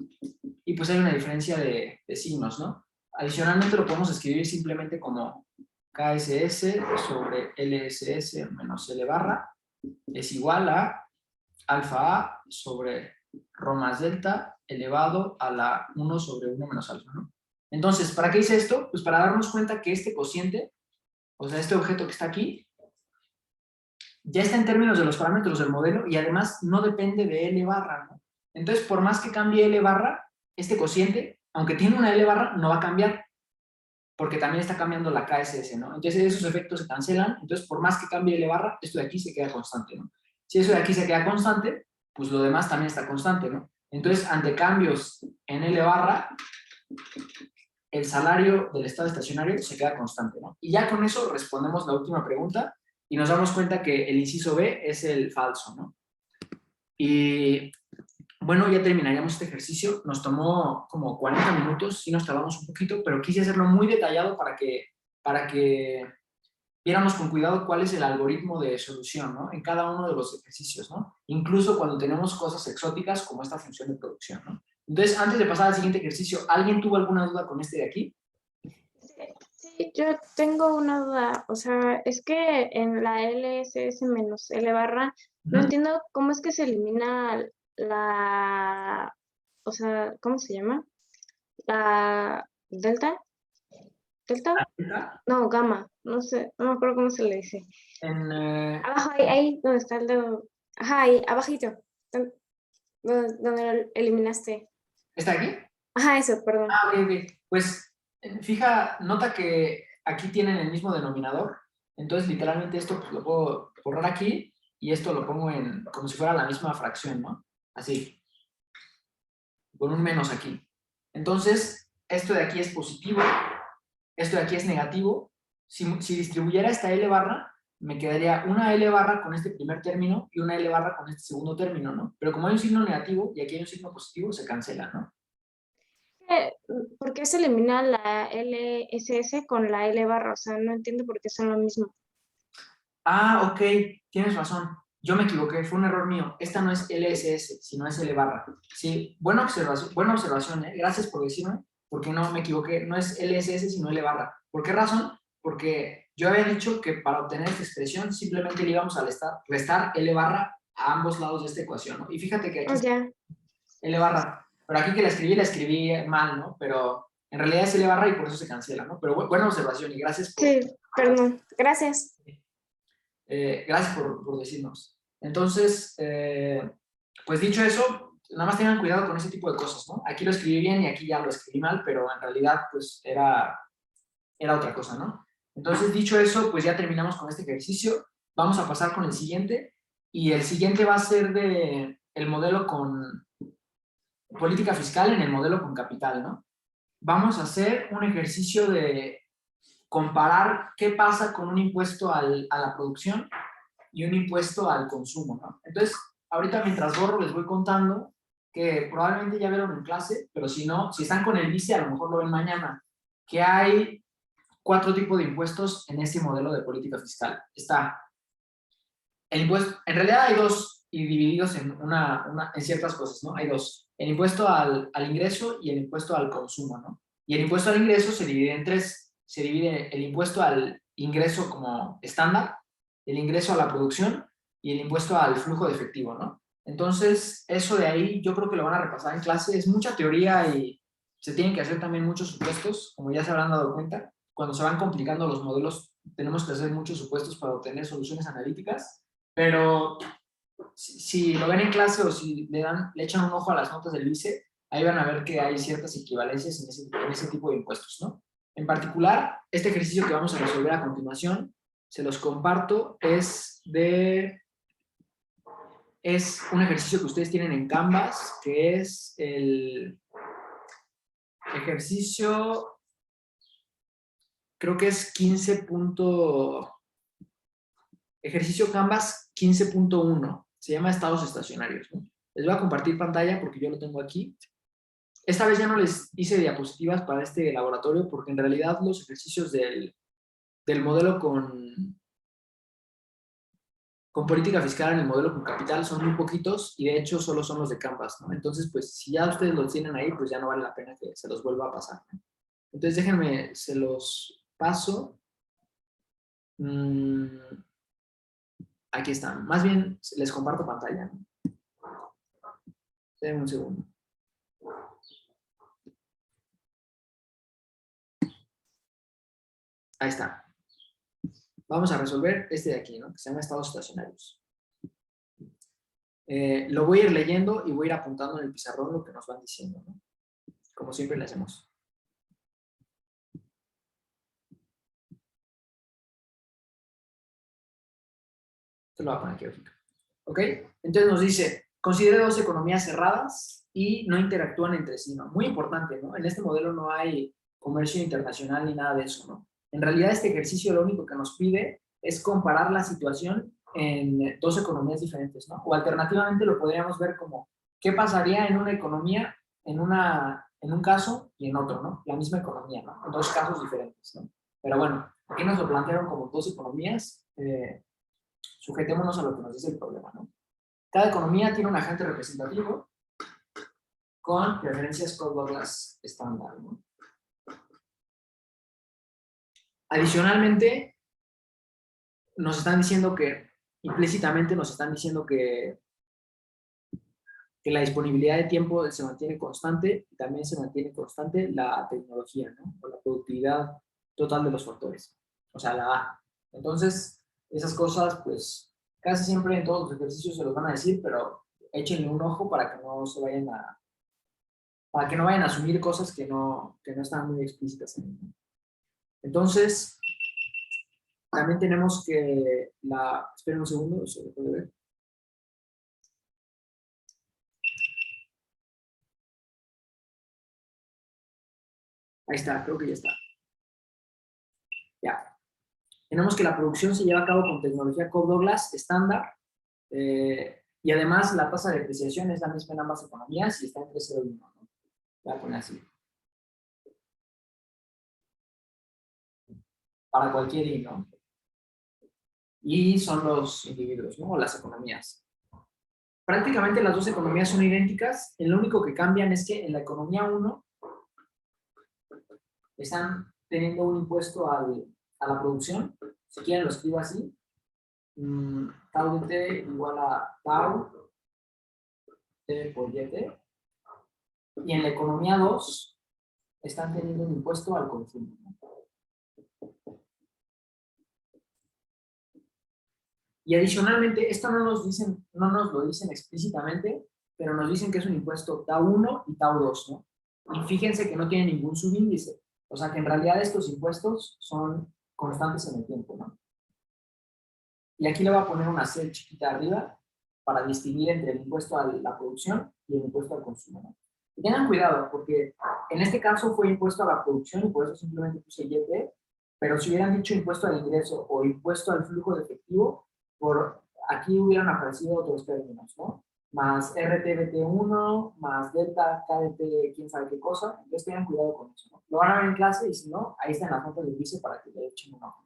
y pues hay una diferencia de signos, ¿no? Adicionalmente lo podemos escribir simplemente como KSS sobre LSS menos L barra es igual a alfa A sobre rho más delta elevado a la 1 sobre 1 menos alfa, ¿no? Entonces, ¿para qué hice esto? Pues para darnos cuenta que este cociente, o sea, este objeto que está aquí, ya está en términos de los parámetros del modelo y además no depende de L barra, ¿no? Entonces, por más que cambie L barra, este cociente, aunque tiene una L barra, no va a cambiar, porque también está cambiando la KSS, ¿no? Entonces, esos efectos se cancelan, entonces, por más que cambie L barra, esto de aquí se queda constante, ¿no? Si eso de aquí se queda constante, pues lo demás también está constante, ¿no? Entonces, ante cambios en L barra, el salario del estado estacionario se queda constante, ¿no? Y ya con eso respondemos la última pregunta y nos damos cuenta que el inciso B es el falso, ¿no? Y bueno, ya terminaríamos este ejercicio. Nos tomó como 40 minutos, sí nos tardamos un poquito, pero quise hacerlo muy detallado para que viéramos con cuidado cuál es el algoritmo de solución, ¿no? En cada uno de los ejercicios, ¿no? Incluso cuando tenemos cosas exóticas como esta función de producción, ¿no? Entonces, antes de pasar al siguiente ejercicio, ¿alguien tuvo alguna duda con este de aquí? Sí, yo tengo una duda, o sea, es que en la LSS menos L barra, no entiendo cómo es que se elimina o sea, ¿cómo se llama? La delta, delta, no, gamma, no sé, no me acuerdo cómo se le dice. Abajo, ahí donde está el dedo, ajá, ahí, abajito, donde lo eliminaste. ¿Está aquí? Ajá, eso, perdón. Ah, ok. Pues nota que aquí tienen el mismo denominador, entonces literalmente esto pues, lo puedo borrar aquí y esto lo pongo como si fuera la misma fracción, ¿no? Así, con un menos aquí. Entonces, esto de aquí es positivo, esto de aquí es negativo. Si distribuyera esta L barra, me quedaría una L barra con este primer término y una L barra con este segundo término, ¿no? Pero como hay un signo negativo y aquí hay un signo positivo, se cancela, ¿no? ¿Por qué se elimina la LSS con la L barra? O sea, no entiendo por qué son lo mismo. Ah, ok, tienes razón. Yo me equivoqué, fue un error mío. Esta no es LSS, sino es L barra. Sí, buena observación, ¿eh? Gracias por decirme. porque no me equivoqué, no es LSS sino L barra. ¿Por qué razón? Porque yo había dicho que para obtener esta expresión simplemente le íbamos a restar L barra a ambos lados de esta ecuación, ¿no? Y fíjate que aquí está L barra, pero aquí que la escribí mal, ¿no? Pero en realidad es L barra y por eso se cancela, ¿no? Pero buena observación y gracias por... Sí, perdón, gracias. Gracias por decirnos. Entonces, pues dicho eso, nada más tengan cuidado con ese tipo de cosas, ¿no? Aquí lo escribí bien y aquí ya lo escribí mal, pero en realidad, pues, era otra cosa, ¿no? Entonces, dicho eso, pues ya terminamos con este ejercicio. Vamos a pasar con el siguiente, y el siguiente va a ser de el modelo con política fiscal en el modelo con capital, ¿no? Vamos a hacer un ejercicio de comparar qué pasa con un impuesto a la producción y un impuesto al consumo, ¿no? Entonces, ahorita mientras borro les voy contando que probablemente ya vieron en clase, pero si no, si están con el vice, a lo mejor lo ven mañana, que hay 4 tipos de impuestos en este modelo de política fiscal. Está el impuesto, en realidad hay 2 y divididos en ciertas cosas, ¿no? Hay 2, el impuesto al ingreso y el impuesto al consumo, ¿no? Y el impuesto al ingreso se divide en 3. Se divide el impuesto al ingreso como estándar, el ingreso a la producción y el impuesto al flujo de efectivo, ¿no? Entonces, eso de ahí yo creo que lo van a repasar en clase. Es mucha teoría y se tienen que hacer también muchos supuestos, como ya se habrán dado cuenta. Cuando se van complicando los modelos, tenemos que hacer muchos supuestos para obtener soluciones analíticas, pero si lo ven en clase o si le echan un ojo a las notas del vice, ahí van a ver que hay ciertas equivalencias en ese tipo de impuestos, ¿no? En particular, este ejercicio que vamos a resolver a continuación, se los comparto, es un ejercicio que ustedes tienen en Canvas, que es el ejercicio, creo que es ejercicio Canvas 15.1, se llama estados estacionarios, ¿no? Les voy a compartir pantalla porque yo lo tengo aquí. Esta vez ya no les hice diapositivas para este laboratorio porque en realidad los ejercicios del modelo con política fiscal en el modelo con capital son muy poquitos y de hecho solo son los de Canvas, ¿no? Entonces, pues si ya ustedes los tienen ahí, pues ya no vale la pena que se los vuelva a pasar, ¿no? Entonces déjenme, se los paso. Aquí están. Más bien les comparto pantalla, ¿no? Denme un segundo. Ahí está. Vamos a resolver este de aquí, ¿no? Que se llama estados estacionarios. Lo voy a ir leyendo y voy a ir apuntando en el pizarrón lo que nos van diciendo, ¿no? Como siempre le hacemos. Esto lo voy a poner aquí, ¿ok? Entonces nos dice, considere 2 economías cerradas y no interactúan entre sí, ¿no? Muy importante, ¿no? En este modelo no hay comercio internacional ni nada de eso, ¿no? En realidad este ejercicio lo único que nos pide es comparar la situación en 2 economías diferentes, ¿no? O alternativamente lo podríamos ver como, ¿qué pasaría en una economía, en un caso y en otro, ¿no? La misma economía, ¿no? En 2 casos diferentes, ¿no? Pero bueno, aquí nos lo plantearon como 2 economías, sujetémonos a lo que nos dice el problema, ¿no? Cada economía tiene un agente representativo con preferencias Cobb-Douglas estándar, ¿no? Adicionalmente, nos están diciendo que, implícitamente nos están diciendo que la disponibilidad de tiempo se mantiene constante y también se mantiene constante la tecnología, ¿no? O la productividad total de los factores, o sea, la A. Entonces, esas cosas, pues, casi siempre en todos los ejercicios se los van a decir, pero échenle un ojo para que no vayan a asumir cosas que no están muy explícitas ahí, ¿no? Entonces, también tenemos que esperen un segundo, se lo puede ver. Ahí está, creo que ya está. Ya. Tenemos que la producción se lleva a cabo con tecnología Cobb-Douglas estándar, y además la tasa de depreciación es la misma en ambas economías y está entre 0 y 1, ¿no? Voy a poner así. Para cualquier I, ¿no? Y son los individuos, ¿no? O las economías. Prácticamente las 2 economías son idénticas, lo único que cambian es que en la economía 1 están teniendo un impuesto a la producción. Si quieren lo escribo así. Tau de t igual a tau t por yt. Y en la economía 2 están teniendo un impuesto al consumo, ¿no? Y adicionalmente, esto no nos lo dicen explícitamente, pero nos dicen que es un impuesto tau 1 y tau 2, ¿no? Y fíjense que no tiene ningún subíndice. O sea que en realidad estos impuestos son constantes en el tiempo, ¿no? Y aquí le voy a poner una C chiquita arriba para distinguir entre el impuesto a la producción y el impuesto al consumo, ¿no? Y tengan cuidado, porque en este caso fue impuesto a la producción y por eso simplemente puse YT, pero si hubieran dicho impuesto al ingreso o impuesto al flujo de efectivo, por aquí hubieran aparecido otros términos, ¿no? Más RTBT1, más delta KDT, quién sabe qué cosa. Entonces tengan cuidado con eso, ¿no? Lo van a ver en clase y si no, ahí están las notas del vice para que le echen un ojo.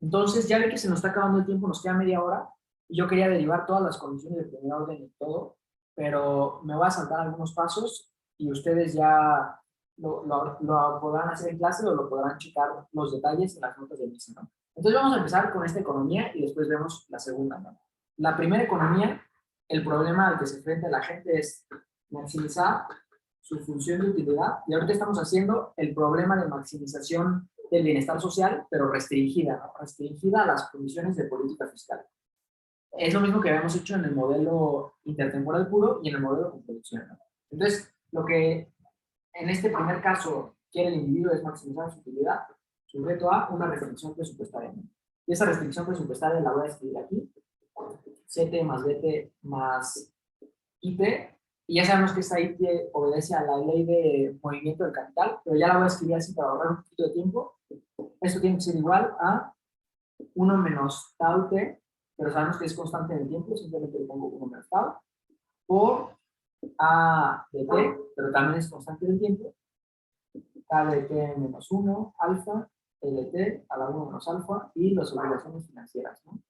Entonces, ya ve que se nos está acabando el tiempo, nos queda media hora, y yo quería derivar todas las condiciones de primer orden y todo, pero me voy a saltar algunos pasos y ustedes ya lo podrán hacer en clase o lo podrán checar los detalles en las notas del vice, ¿no? Entonces vamos a empezar con esta economía y después vemos la segunda, ¿no? La primera economía, el problema al que se enfrenta la gente es maximizar su función de utilidad, y ahorita estamos haciendo el problema de maximización del bienestar social, pero restringida, ¿no? Restringida a las condiciones de política fiscal. Es lo mismo que habíamos hecho en el modelo intertemporal puro y en el modelo con producción, ¿no? Entonces, lo que en este primer caso quiere el individuo es maximizar su utilidad, sujeto a una restricción presupuestaria, ¿no? Y esa restricción presupuestaria la voy a escribir aquí, CT más BT más IP, y ya sabemos que esta IP obedece a la ley de movimiento del capital, pero ya la voy a escribir así para ahorrar un poquito de tiempo. Esto tiene que ser igual a 1 menos tau t, pero sabemos que es constante en el tiempo, simplemente le pongo 1 menos tau, por A de t, pero también es constante en el tiempo, K de t menos 1, alfa, LT a la 1 menos alfa, y las obligaciones financieras, ¿no?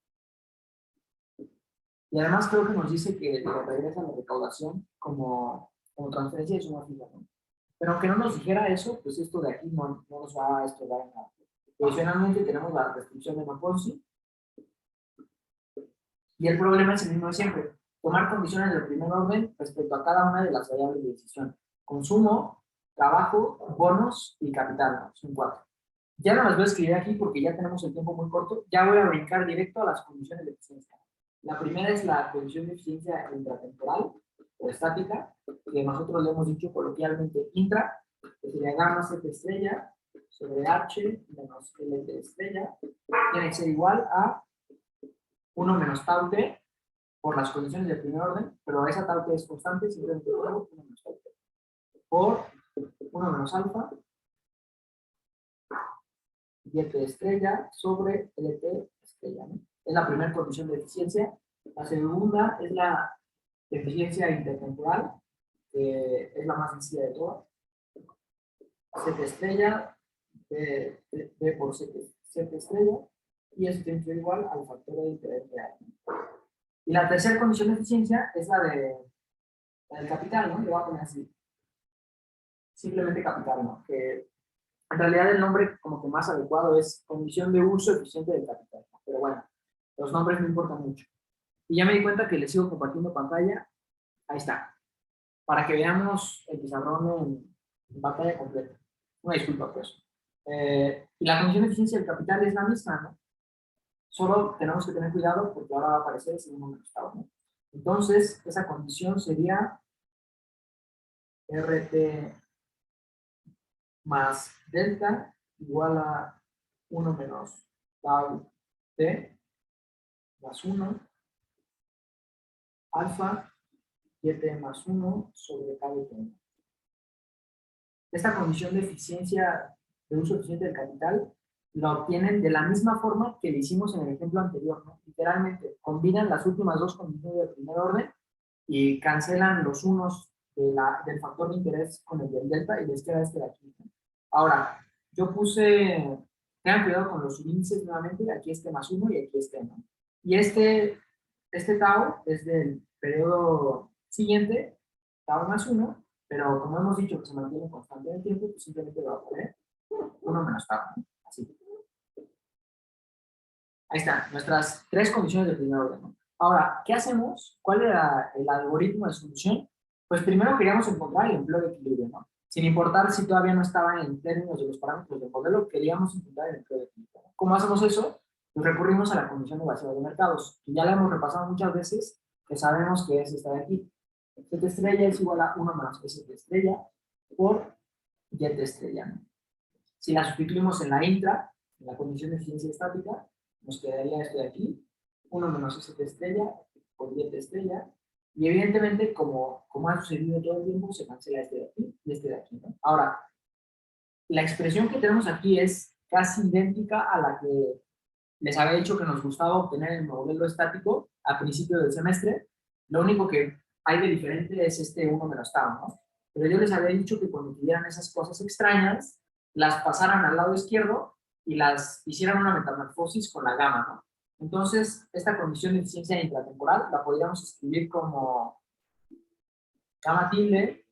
Y además creo que nos dice que le regresa la recaudación como transferencia de suma fija, ¿no? Pero aunque no nos dijera eso, pues esto de aquí no nos va a estorbar en nada. Adicionalmente tenemos la restricción de Maponzi. Y el problema es el mismo de siempre. Tomar condiciones del primer orden respecto a cada una de las variables de decisión. Consumo, trabajo, bonos y capital, ¿no? Son 4. Ya no las voy a escribir aquí porque ya tenemos el tiempo muy corto. Ya voy a brincar directo a las condiciones de eficiencia. La primera es la condición de eficiencia intratemporal o estática, que nosotros le hemos dicho coloquialmente intra, que sería gamma Z estrella sobre H menos LT estrella, tiene que ser igual a 1 menos tau t por las condiciones de primer orden, pero esa tau t es constante, simplemente luego 1 menos tau t por 1 menos alfa YT estrella sobre LT estrella, ¿no? Es la primera condición de eficiencia. La segunda es la eficiencia intertemporal, que es la más sencilla de todas. Z estrella, B por Z estrella, y eso tiene que ser igual al factor de interés real. Y la tercera condición de eficiencia es la del capital, ¿no? Le voy a poner así. Simplemente capital, ¿no? Que en realidad el nombre como que más adecuado es condición de uso eficiente del capital, ¿no? Pero bueno, los nombres no importan mucho. Y ya me di cuenta que les sigo compartiendo pantalla. Ahí está. Para que veamos el pizarrón en pantalla completa. Una disculpa por eso. Y la condición de eficiencia del capital es la misma, ¿no? Solo tenemos que tener cuidado porque ahora va a aparecer ese número estado, ¿no? Entonces, esa condición sería RT más delta igual a 1 menos tau t más 1 alfa YT más 1 sobre KBT. Esta condición de eficiencia, de uso eficiente del capital, la obtienen de la misma forma que le hicimos en el ejemplo anterior, ¿no? Literalmente, combinan las últimas dos condiciones del primer orden y cancelan los unos del factor de interés con el del delta y les queda este de aquí, ¿no? Ahora, yo puse, tengan cuidado con los índices nuevamente, aquí este más 1 y aquí este, ¿no? Y este tau es del periodo siguiente, tau más 1, pero como hemos dicho que se mantiene constante en el tiempo, pues simplemente le voy a poner 1 menos tau, ¿no? Así. Ahí están, nuestras tres condiciones de primer orden, ¿no? Ahora, ¿qué hacemos? ¿Cuál era el algoritmo de solución? Pues primero queríamos encontrar el empleo de equilibrio, ¿no? Sin importar si todavía no estaba en términos de los parámetros del modelo, queríamos encontrar el empleo de equilibrio, ¿no? ¿Cómo hacemos eso? Pues recurrimos a la condición de vaciado de mercados, que ya la hemos repasado muchas veces, que sabemos que es esta de aquí. Z estrella es igual a 1 menos S estrella por Y estrella, ¿no? Si la sustituimos en la intra, en la condición de eficiencia estática, nos quedaría esto de aquí, 1 menos S estrella por Y estrella, y evidentemente, como ha sucedido todo el tiempo, se cancela este de aquí y este de aquí, ¿no? Ahora, la expresión que tenemos aquí es casi idéntica a la que les había dicho que nos gustaba obtener en el modelo estático a principio del semestre. Lo único que hay de diferente es este 1 menos tau, ¿no? Pero yo les había dicho que cuando tuvieran esas cosas extrañas, las pasaran al lado izquierdo y las hicieran una metamorfosis con la gamma, ¿no? Entonces, esta condición de eficiencia intratemporal la podríamos escribir como gamma tilde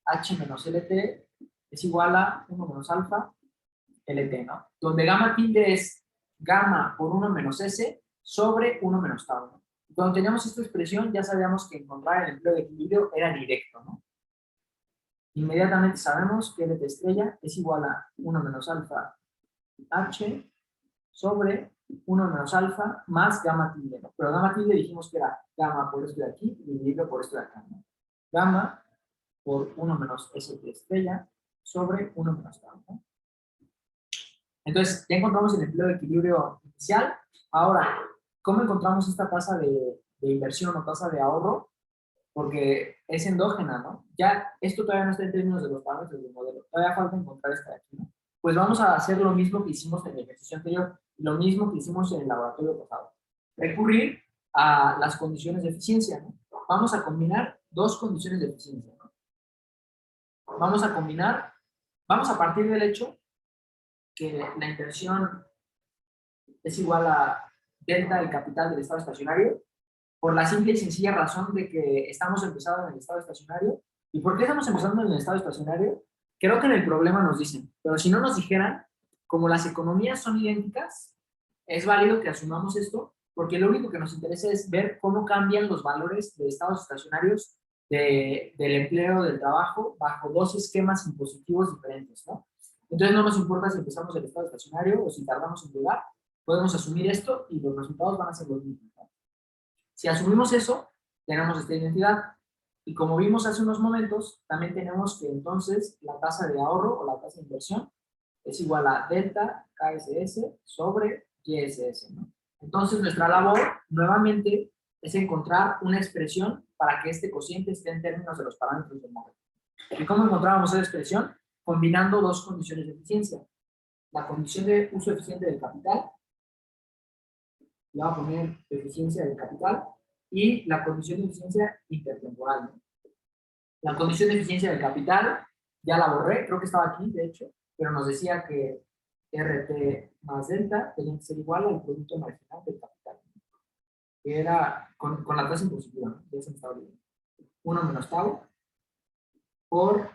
H menos LT es igual a 1 menos alfa LT, ¿no? Donde gamma tilde es gamma por 1 menos S sobre 1 menos tau, ¿no? Cuando teníamos esta expresión ya sabíamos que encontrar el empleo de equilibrio era directo, ¿no? Inmediatamente sabemos que LT estrella es igual a 1 menos alfa H sobre 1 menos alfa más gamma tilde, ¿no? Pero gamma tilde dijimos que era gamma por esto de aquí dividido por esto de acá, ¿no? Gamma por 1 menos S estrella sobre 1 menos tau, ¿no? Entonces, ya encontramos el empleo de equilibrio inicial. Ahora, ¿cómo encontramos esta tasa de inversión o tasa de ahorro? Porque es endógena, ¿no? Ya esto todavía no está en términos de los parámetros del modelo. Todavía falta encontrar esta de aquí, ¿no? Pues vamos a hacer lo mismo que hicimos en el ejercicio anterior, lo mismo que hicimos en el laboratorio pasado. Recurrir a las condiciones de eficiencia, ¿no? Vamos a combinar dos condiciones de eficiencia, ¿no? Vamos a partir del hecho que la inversión es igual a delta del capital del estado estacionario, por la simple y sencilla razón de que estamos empezando en el estado estacionario. ¿Y por qué estamos empezando en el estado estacionario? Creo que en el problema nos dicen, pero si no nos dijeran, como las economías son idénticas, es válido que asumamos esto, porque lo único que nos interesa es ver cómo cambian los valores de estados estacionarios del empleo, del trabajo, bajo dos esquemas impositivos diferentes, ¿no? Entonces no nos importa si empezamos el estado estacionario o si tardamos en llegar, podemos asumir esto y los resultados van a ser los mismos, ¿no? Si asumimos eso, tenemos esta identidad. Y como vimos hace unos momentos, también tenemos que entonces la tasa de ahorro o la tasa de inversión es igual a delta KSS sobre YSS, ¿no? Entonces nuestra labor, nuevamente, es encontrar una expresión para que este cociente esté en términos de los parámetros del modelo. ¿Y cómo encontrábamos esa expresión? Combinando dos condiciones de eficiencia. La condición de uso eficiente del capital, le voy a poner eficiencia del capital, y la condición de eficiencia intertemporal, ¿no? La condición de eficiencia del capital, ya la borré, creo que estaba aquí, de hecho, pero nos decía que RT más delta tenía que ser igual al producto marginal del capital, que era con la tasa impositiva, ¿no? Ya se me estaba olvidando. 1 menos tau por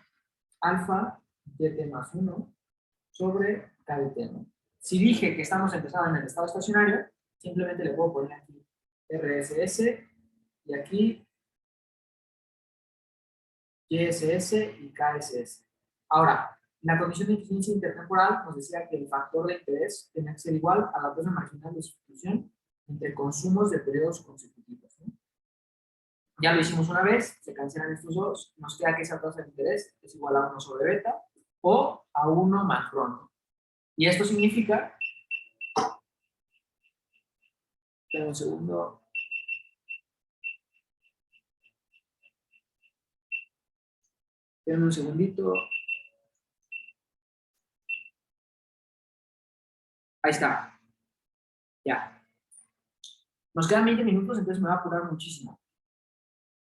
alfa dt más 1 sobre kdt, ¿no? Si dije que estamos empezando en el estado estacionario, simplemente le puedo poner aquí RSS y aquí YSS y KSS. Ahora, la condición de eficiencia intertemporal nos decía que el factor de interés tenía que ser igual a la tasa marginal de sustitución entre consumos de periodos consecutivos, ¿no? Ya lo hicimos una vez, se cancelan estos dos, nos queda que esa tasa de interés es igual a 1 sobre beta o a 1 más rho, ¿no? Y esto significa, espera un segundo, espera un segundito, ahí está, ya. Nos quedan 20 minutos, entonces me va a apurar muchísimo.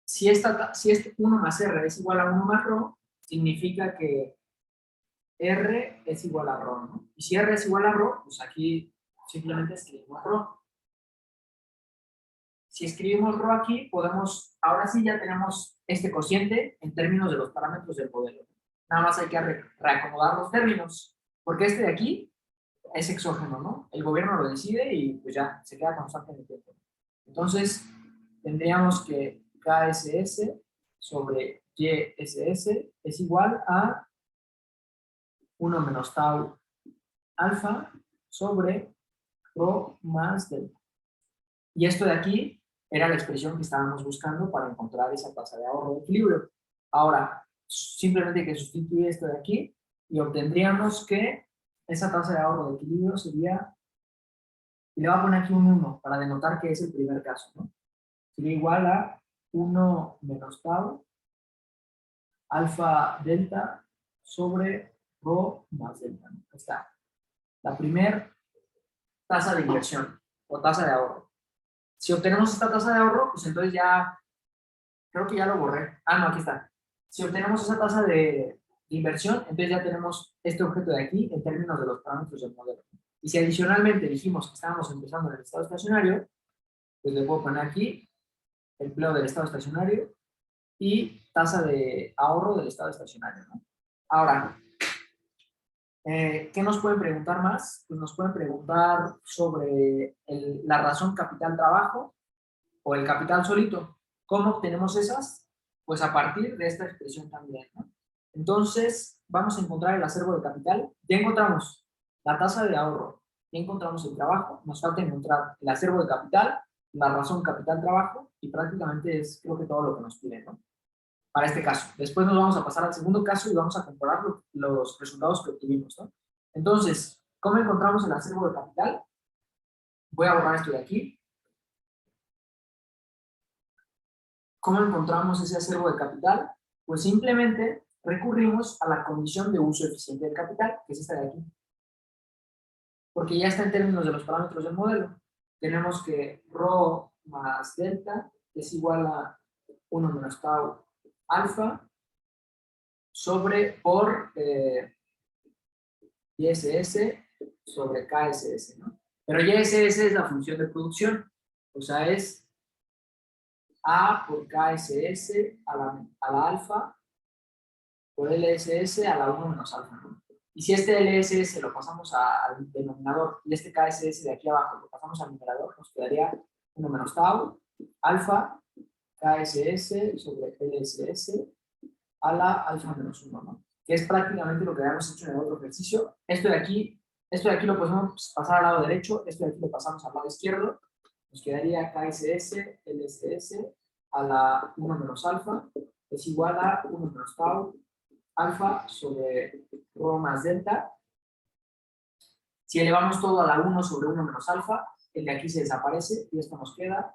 Si este 1 más R es igual a 1 más rho, significa que R es igual a rho, ¿no? Y si R es igual a rho, pues aquí simplemente escribimos rho. si escribimos ρ aquí, podemos, ahora sí ya tenemos este cociente en términos de los parámetros del modelo. Nada más hay que reacomodar los términos, porque este de aquí es exógeno, ¿no? El gobierno lo decide y pues ya se queda constante en el tiempo. Entonces, tendríamos que KSS sobre YSS es igual a 1 menos tau alfa sobre ρ más delta. Y esto de aquí era la expresión que estábamos buscando para encontrar esa tasa de ahorro de equilibrio. Ahora, simplemente hay que sustituir esto de aquí y obtendríamos que esa tasa de ahorro de equilibrio sería, y le voy a poner aquí un 1 para denotar que es el primer caso, ¿no? Sería igual a 1 menos tau alfa delta sobre ρ más delta, ¿no? Ahí está. La primera tasa de inversión o tasa de ahorro. Si obtenemos esta tasa de ahorro, pues entonces ya, creo que ya lo borré. Ah, no, aquí está. Si obtenemos esa tasa de inversión, entonces ya tenemos este objeto de aquí en términos de los parámetros del modelo. Y si adicionalmente dijimos que estábamos empezando en el estado estacionario, pues le puedo poner aquí empleo del estado estacionario y tasa de ahorro del estado estacionario, ¿no? Ahora, ¿qué nos pueden preguntar más? Pues nos pueden preguntar sobre la razón capital-trabajo o el capital solito. ¿Cómo obtenemos esas? Pues a partir de esta expresión también, ¿no? Entonces, vamos a encontrar el acervo de capital. Ya encontramos la tasa de ahorro, ya encontramos el trabajo, nos falta encontrar el acervo de capital, la razón capital-trabajo, y prácticamente es, creo que todo lo que nos piden, ¿no? Para este caso. Después nos vamos a pasar al segundo caso y vamos a comparar los resultados que obtuvimos, ¿no? Entonces, ¿cómo encontramos el acervo de capital? Voy a borrar esto de aquí. ¿Cómo encontramos ese acervo de capital? Pues simplemente recurrimos a la condición de uso eficiente del capital, que es esta de aquí. Porque ya está en términos de los parámetros del modelo. Tenemos que ρ más delta es igual a 1 menos tau alfa sobre por YSS sobre KSS, ¿no? Pero YSS es la función de producción, o sea, es A por KSS a la alfa por LSS a la 1 menos alfa, ¿no? Y si este LSS lo pasamos al denominador y este KSS de aquí abajo lo pasamos al numerador, nos quedaría 1 menos tau alfa KSS sobre LSS a la alfa menos 1, ¿no? Que es prácticamente lo que habíamos hecho en el otro ejercicio. Esto de aquí lo podemos pasar al lado derecho, esto de aquí lo pasamos al lado izquierdo, nos quedaría KSS, LSS a la 1 menos alfa es igual a 1 menos tau alfa sobre ρ más delta. Si elevamos todo a la 1 sobre 1 menos alfa, el de aquí se desaparece y esto nos queda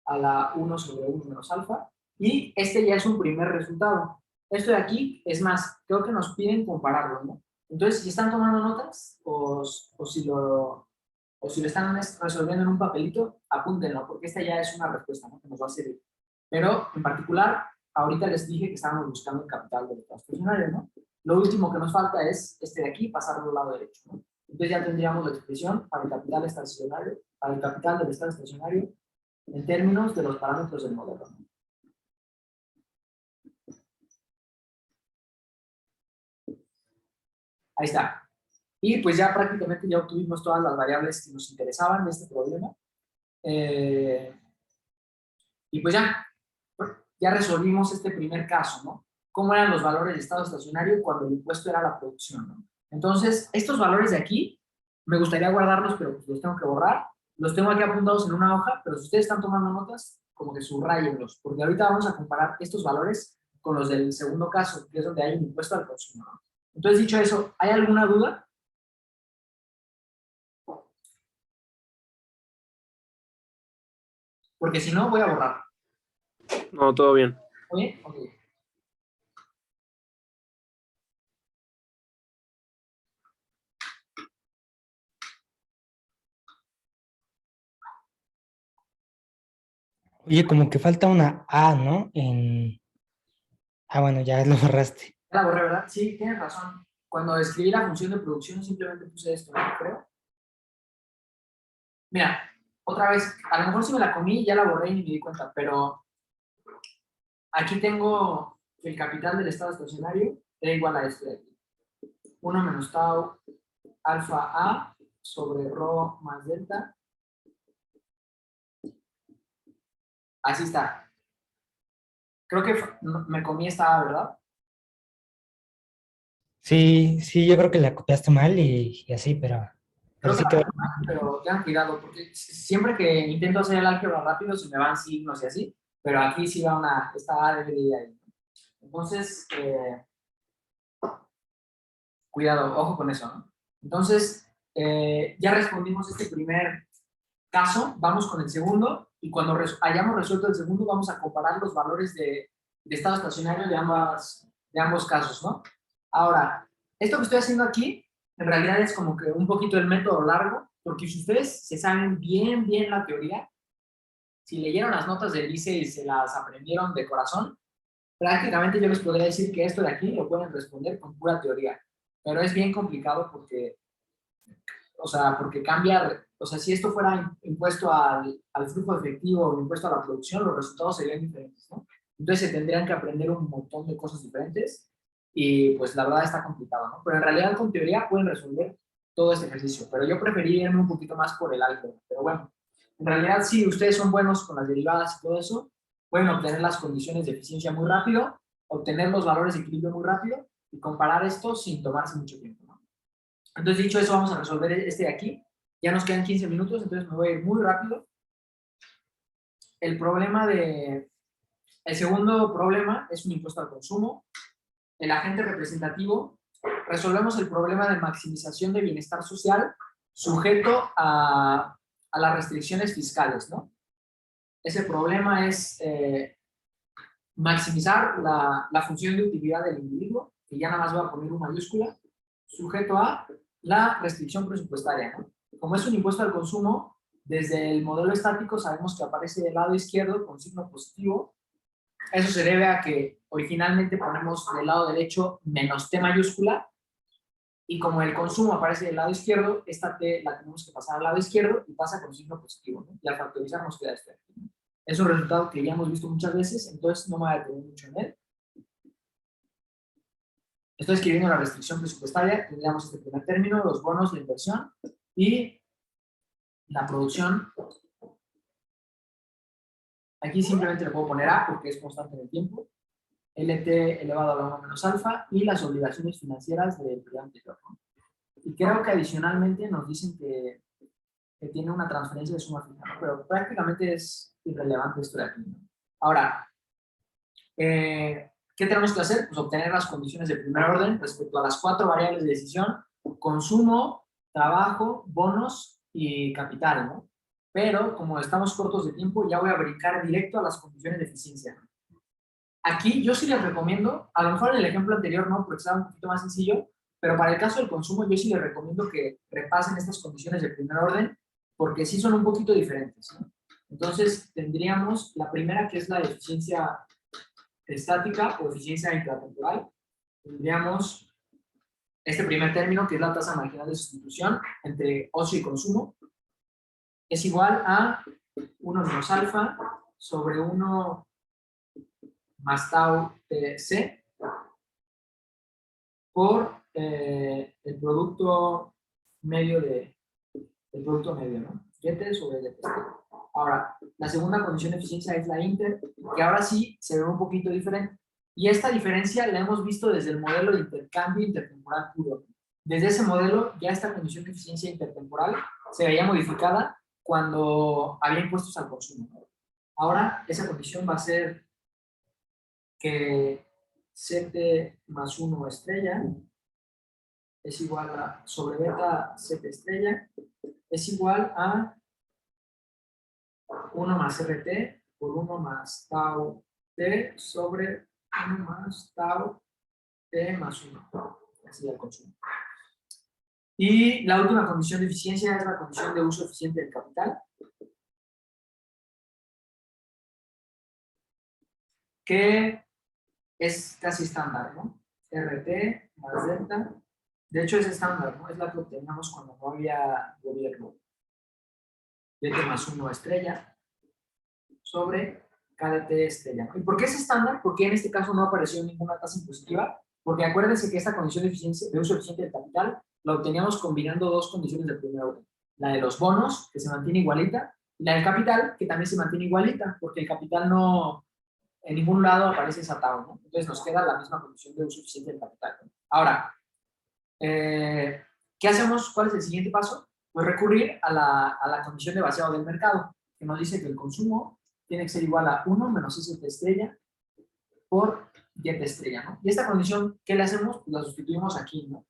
a la 1 sobre 1 menos alfa. Y este ya es un primer resultado. Esto de aquí, es más, creo que nos piden compararlo, ¿no? Entonces, si están tomando notas o si lo están resolviendo en un papelito, apúntenlo, porque esta ya es una respuesta, ¿no? Que nos va a servir. Pero, en particular, ahorita les dije que estábamos buscando el capital del estado estacionario, ¿no? Lo último que nos falta es este de aquí, pasarlo al lado derecho, ¿no? Entonces ya tendríamos la expresión para el capital estacionario, para el capital del estado estacionario en términos de los parámetros del modelo, ¿no? Ahí está. Y pues ya prácticamente ya obtuvimos todas las variables que nos interesaban de este problema. Y pues ya resolvimos este primer caso, ¿no? ¿Cómo eran los valores de estado estacionario cuando el impuesto era la producción, ¿no? Entonces, estos valores de aquí, me gustaría guardarlos, pero pues los tengo que borrar. Los tengo aquí apuntados en una hoja, pero si ustedes están tomando notas, como que subrayenlos, porque ahorita vamos a comparar estos valores con los del segundo caso, que es donde hay un impuesto al consumo, ¿no? Entonces, dicho eso, ¿hay alguna duda? Porque si no, voy a borrar. No, todo bien. ¿Oye? Ok. Oye, como que falta una A, ¿no? Ah, bueno, ya lo borraste. Ya la borré, ¿verdad? Sí, tienes razón. Cuando escribí la función de producción simplemente puse esto, ¿no? Creo. Mira, otra vez, a lo mejor si me la comí, ya la borré y ni me di cuenta, pero aquí tengo que el capital del estado estacionario era igual a este de aquí. 1 menos tau alfa A sobre rho más delta. Así está. Creo que me comí esta A, ¿verdad? Sí, sí, yo creo que la copiaste mal y así, pero Creo que sí la quedó. misma, pero tengan cuidado, porque siempre que intento hacer el álgebra rápido se me van signos y así, pero aquí sí va esta A debe ir ahí. Entonces, cuidado, ojo con eso, ¿no? Entonces, ya respondimos este primer caso, vamos con el segundo, y cuando hayamos resuelto el segundo, vamos a comparar los valores de estado estacionario de ambos casos, ¿no? Ahora, esto que estoy haciendo aquí, en realidad es como que un poquito el método largo, porque si ustedes se saben bien la teoría, si leyeron las notas del ICE y se las aprendieron de corazón, prácticamente yo les podría decir que esto de aquí lo pueden responder con pura teoría, pero es bien complicado porque, o sea, porque cambia, o sea, si esto fuera impuesto al flujo efectivo o impuesto a la producción, los resultados serían diferentes, ¿no? Entonces se tendrían que aprender un montón de cosas diferentes y pues la verdad está complicado, ¿no? Pero en realidad con teoría pueden resolver todo este ejercicio, pero yo preferí irme un poquito más por el álgebra, pero bueno, en realidad si ustedes son buenos con las derivadas y todo eso, pueden obtener las condiciones de eficiencia muy rápido, obtener los valores de equilibrio muy rápido y comparar esto sin tomarse mucho tiempo, ¿no? Entonces, dicho eso, vamos a resolver este de aquí. Ya nos quedan 15 minutos, entonces me voy a ir muy rápido. El segundo problema es un impuesto al consumo. El agente representativo, resolvemos el problema de maximización de bienestar social sujeto a las restricciones fiscales, ¿no? Ese problema es maximizar la función de utilidad del individuo, que ya nada más voy a poner una mayúscula, sujeto a la restricción presupuestaria, ¿no? Como es un impuesto al consumo, desde el modelo estático sabemos que aparece del lado izquierdo con signo positivo. Eso se debe a que originalmente ponemos del lado derecho menos T mayúscula, y como el consumo aparece del lado izquierdo, esta T la tenemos que pasar al lado izquierdo y pasa con signo positivo, ¿no? Y al factorizar nos queda este. Es un resultado que ya hemos visto muchas veces, entonces no me voy a detener mucho en él. Estoy escribiendo la restricción presupuestaria, tendríamos este primer término, los bonos, la inversión y la producción. Aquí simplemente le puedo poner A porque es constante en el tiempo. LT elevado a la 1 menos alfa y las obligaciones financieras del periodo anterior, ¿no? Y creo que adicionalmente nos dicen que tiene una transferencia de suma fija, ¿no? Pero prácticamente es irrelevante esto de aquí, ¿no? Ahora, ¿qué tenemos que hacer? Pues obtener las condiciones de primer orden respecto a las 4 variables de decisión: consumo, trabajo, bonos y capital, ¿no? Pero como estamos cortos de tiempo, ya voy a brincar directo a las condiciones de eficiencia, ¿no? Aquí yo sí les recomiendo, a lo mejor en el ejemplo anterior no, porque estaba un poquito más sencillo, pero para el caso del consumo yo sí les recomiendo que repasen estas condiciones de primer orden, porque sí son un poquito diferentes, ¿no? Entonces tendríamos la primera, que es la de eficiencia estática o eficiencia intratemporal. Tendríamos este primer término, que es la tasa marginal de sustitución entre ocio y consumo, es igual a 1 menos alfa sobre 1 más tau TC por el producto medio ¿no? Gt sobre Gt. Ahora, la segunda condición de eficiencia es la inter, que ahora sí se ve un poquito diferente. Y esta diferencia la hemos visto desde el modelo de intercambio intertemporal puro. Desde ese modelo, ya esta condición de eficiencia intertemporal se veía modificada cuando había impuestos al consumo, ¿no? Ahora, esa condición va a ser que Ct más 1 estrella es igual a sobre beta Ct estrella es igual a 1 más RT por 1 más tau T sobre 1 más tau T más 1. Así el consumo. Y la última condición de eficiencia es la condición de uso eficiente del capital, que es casi estándar, ¿no? RT más delta. De hecho es estándar, ¿no? Es la que obteníamos cuando no había gobierno. dt más 1 estrella sobre kdt estrella. ¿Y por qué es estándar? Porque en este caso no apareció ninguna tasa impositiva, porque acuérdense que esta condición de uso eficiente del capital la obteníamos combinando dos condiciones del primer orden. La de los bonos, que se mantiene igualita, y la del capital, que también se mantiene igualita, porque el capital no, en ningún lado aparece esa tabla, ¿no? Entonces nos queda la misma condición de uso eficiente del capital, ¿no? Ahora, ¿qué hacemos? ¿Cuál es el siguiente paso? Pues recurrir a la condición de vaciado del mercado, que nos dice que el consumo tiene que ser igual a 1 menos ST estrella por YT estrella, ¿no? Y esta condición, ¿qué le hacemos? Pues la sustituimos aquí, ¿no?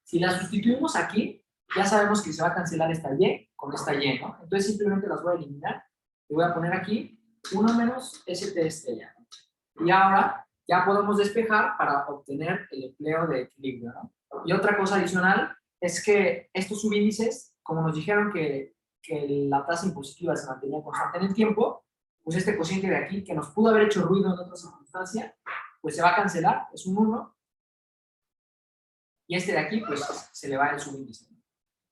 Si la sustituimos aquí, ya sabemos que se va a cancelar esta Y con esta Y, ¿no? Entonces simplemente las voy a eliminar y voy a poner aquí 1 menos ST estrella, ¿no? Y ahora ya podemos despejar para obtener el empleo de equilibrio, ¿no? Y otra cosa adicional es que estos subíndices, como nos dijeron que la tasa impositiva se mantenía constante en el tiempo, pues este cociente de aquí, que nos pudo haber hecho ruido en otra circunstancia, pues se va a cancelar, es un 1, y este de aquí, pues se le va el subíndice.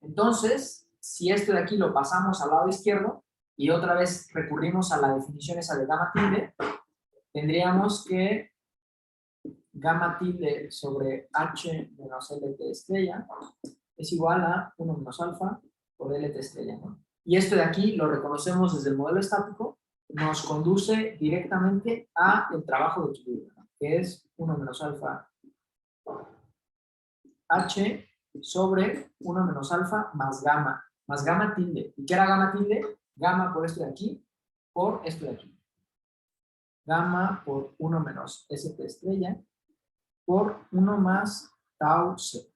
Entonces, si esto de aquí lo pasamos al lado izquierdo, y otra vez recurrimos a la definición esa de gamma tilde, tendríamos que gamma tilde sobre h menos lt estrella es igual a 1 menos alfa por lt estrella, ¿no? Y esto de aquí lo reconocemos desde el modelo estático, nos conduce directamente a el trabajo de equilibrio, ¿no? Que es 1 menos alfa h sobre 1 menos alfa más gamma tilde. ¿Y qué era gamma tilde? Gamma por esto de aquí, por esto de aquí. Gamma por 1 menos st estrella por 1 más tau c.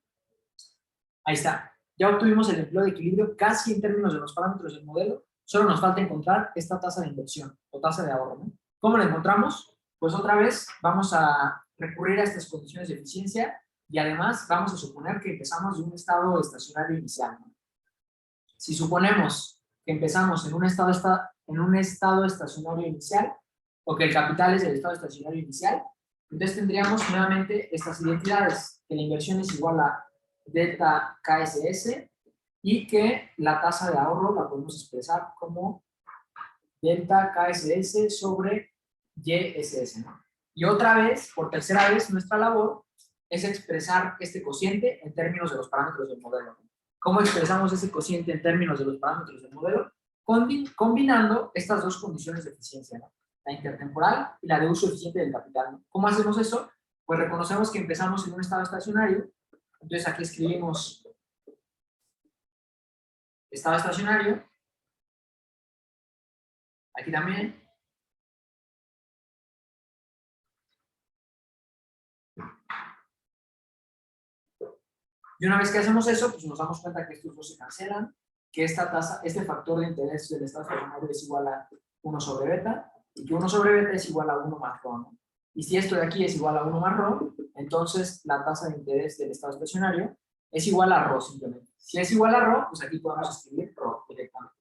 Ahí está. Ya obtuvimos el empleo de equilibrio casi en términos de los parámetros del modelo. Solo nos falta encontrar esta tasa de inversión o tasa de ahorro, ¿no? ¿Cómo la encontramos? Pues otra vez vamos a recurrir a estas condiciones de eficiencia y además vamos a suponer que empezamos de un estado estacionario inicial, ¿no? Si suponemos que empezamos en un estado estacionario inicial o que el capital es el estado estacionario inicial, entonces tendríamos nuevamente estas identidades, que la inversión es igual a delta KSS y que la tasa de ahorro la podemos expresar como delta KSS sobre YSS, ¿no? Y otra vez, por tercera vez, nuestra labor es expresar este cociente en términos de los parámetros del modelo, ¿no? ¿Cómo expresamos ese cociente en términos de los parámetros del modelo? Combinando estas dos condiciones de eficiencia, ¿no? La intertemporal y la de uso eficiente del capital, ¿no? ¿Cómo hacemos eso? Pues reconocemos que empezamos en un estado estacionario, entonces aquí escribimos estado estacionario, aquí también, y una vez que hacemos eso, pues nos damos cuenta que estos dos se cancelan, que esta tasa, este factor de interés del estado estacionario es igual a 1 sobre beta, y que 1 sobre beta es igual a 1 más rho, ¿no? Y si esto de aquí es igual a 1 más rho, entonces la tasa de interés del estado estacionario es igual a rho simplemente. Si es igual a rho, pues aquí podemos escribir rho directamente.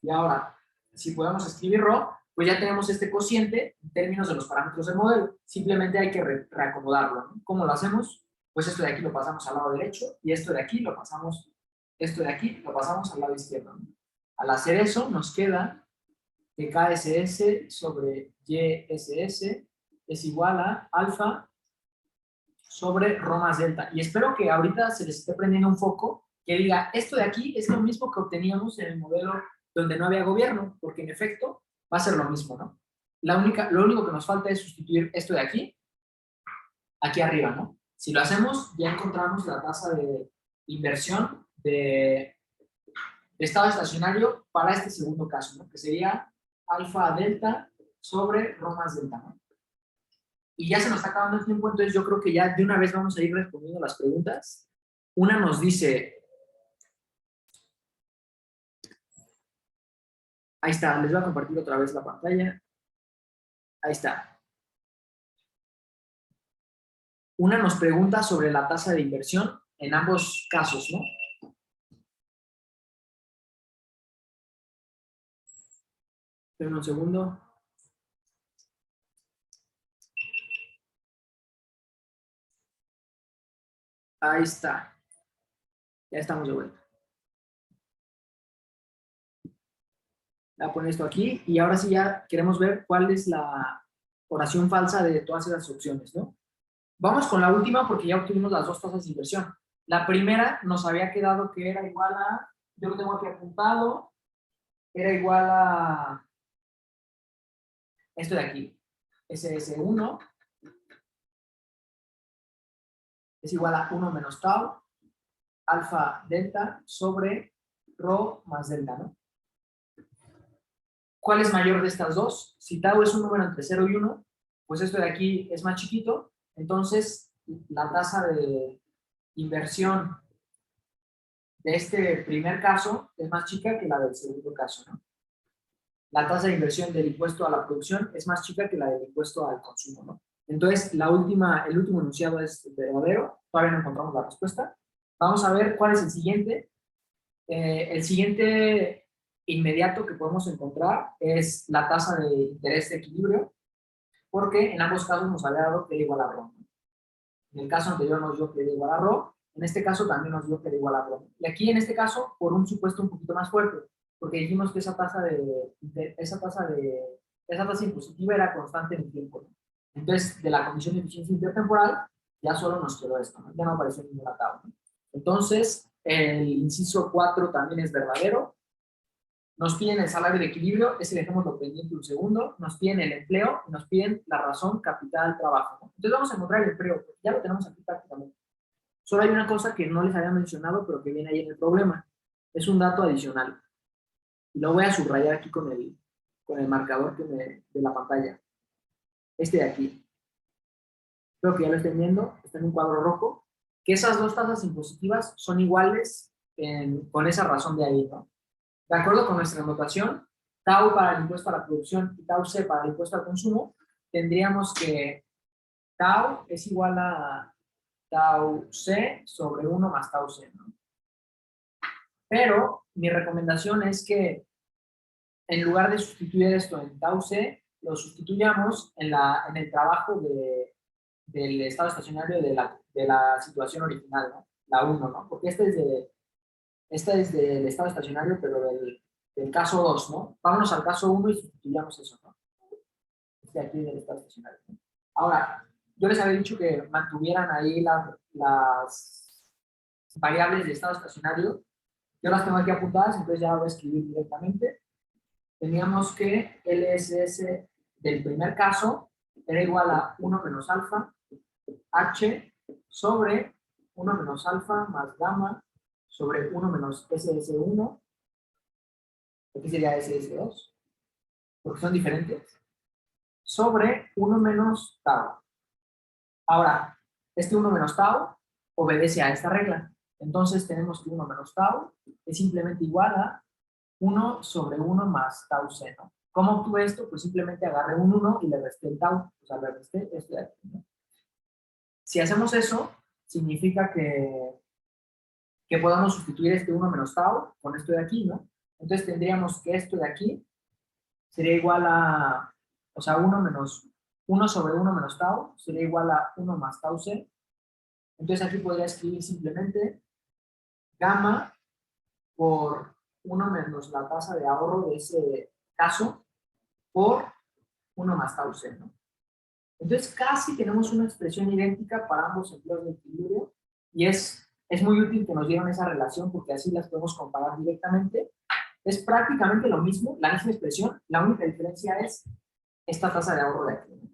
Y ahora, si podemos escribir rho, pues ya tenemos este cociente en términos de los parámetros del modelo. Simplemente hay que reacomodarlo, ¿no? ¿Cómo lo hacemos? Pues esto de aquí lo pasamos al lado derecho y esto de aquí lo pasamos al lado izquierdo, ¿no? Al hacer eso nos queda que KSS sobre YSS es igual a alfa sobre rho más delta. Y espero que ahorita se les esté prendiendo un foco que diga, esto de aquí es lo mismo que obteníamos en el modelo donde no había gobierno, porque en efecto va a ser lo mismo, ¿no? Lo único que nos falta es sustituir esto de aquí arriba, ¿no? Si lo hacemos, ya encontramos la tasa de inversión de estado estacionario para este segundo caso, ¿no? Que sería alfa delta sobre rho más delta, ¿no? Y ya se nos está acabando el tiempo, entonces yo creo que ya de una vez vamos a ir respondiendo las preguntas. Una nos dice, ahí está, les voy a compartir otra vez la pantalla. Ahí está. Una nos pregunta sobre la tasa de inversión en ambos casos, ¿no? Esperen un segundo. Ahí está. Ya estamos de vuelta. Voy a poner esto aquí y ahora sí ya queremos ver cuál es la oración falsa de todas esas opciones, ¿no? Vamos con la última porque ya obtuvimos las dos tasas de inversión. La primera nos había quedado que era igual a, yo lo tengo aquí apuntado, era igual a esto de aquí, SS1 es igual a 1 menos tau, alfa delta sobre rho más delta, ¿no? ¿Cuál es mayor de estas dos? Si tau es un número entre 0 y 1, pues esto de aquí es más chiquito, entonces la tasa de inversión de este primer caso es más chica que la del segundo caso, ¿no? La tasa de inversión del impuesto a la producción es más chica que la del impuesto al consumo, ¿no? Entonces, el último enunciado es verdadero, todavía no encontramos la respuesta. Vamos a ver cuál es el siguiente. El siguiente inmediato que podemos encontrar es la tasa de interés de equilibrio, porque en ambos casos nos había dado que era igual a ρ. En el caso anterior nos dio que era igual a ρ, en este caso también nos dio que era igual a ρ. Y aquí en este caso, por un supuesto un poquito más fuerte, porque dijimos que esa tasa impositiva era constante en el tiempo, ¿no? Entonces, de la condición de eficiencia intertemporal, ya solo nos quedó esto, ¿no? Ya no apareció ninguna tabla, ¿no? Entonces, el inciso 4 también es verdadero. Nos piden el salario de equilibrio, ese dejémoslo pendiente un segundo. Nos piden el empleo y nos piden la razón, capital, trabajo, ¿no? Entonces vamos a encontrar el empleo, ya lo tenemos aquí prácticamente. Solo hay una cosa que no les había mencionado, pero que viene ahí en el problema. Es un dato adicional. Y lo voy a subrayar aquí con el marcador de la pantalla. Este de aquí. Creo que ya lo estén viendo, está en un cuadro rojo, que esas dos tasas impositivas son iguales con esa razón de ahí, ¿no? De acuerdo con nuestra notación, tau para el impuesto a la producción y tau c para el impuesto al consumo, tendríamos que tau es igual a tau c sobre 1 más tau c, ¿no? Pero mi recomendación es que en lugar de sustituir esto en tau c, lo sustituyamos en el trabajo del estado estacionario de la situación original, ¿no? La 1, ¿no? Porque esta es del estado estacionario, pero del caso 2, ¿no? Vámonos al caso 1 y sustituyamos eso, ¿no? Este aquí del estado estacionario, ¿no? Ahora, yo les había dicho que mantuvieran ahí las variables de estado estacionario. Yo las tengo aquí apuntadas, entonces ya las voy a escribir directamente. Teníamos que LSS del primer caso era igual a 1 menos alfa H sobre 1 menos alfa más gamma sobre 1 menos SS1, aquí sería SS2, porque son diferentes, sobre 1 menos tau. Ahora, este 1 menos tau obedece a esta regla. Entonces tenemos que 1 menos tau es simplemente igual a 1 sobre 1 más tau c, ¿no? ¿Cómo obtuve esto? Pues simplemente agarré un 1 y le resté el tau, o sea, le resté esto de aquí, ¿no? Si hacemos eso, significa que podamos sustituir este 1 menos tau con esto de aquí, ¿no? Entonces tendríamos que esto de aquí sería igual a, o sea, 1 sobre 1 menos tau sería igual a 1 más tau c. Entonces aquí podría escribir simplemente gamma por 1 menos la tasa de ahorro de ese caso por 1 más tau c, ¿no? Entonces casi tenemos una expresión idéntica para ambos empleos de equilibrio y es muy útil que nos dieran esa relación porque así las podemos comparar directamente. Es prácticamente lo mismo, la misma expresión, la única diferencia es esta tasa de ahorro de aquí, ¿no?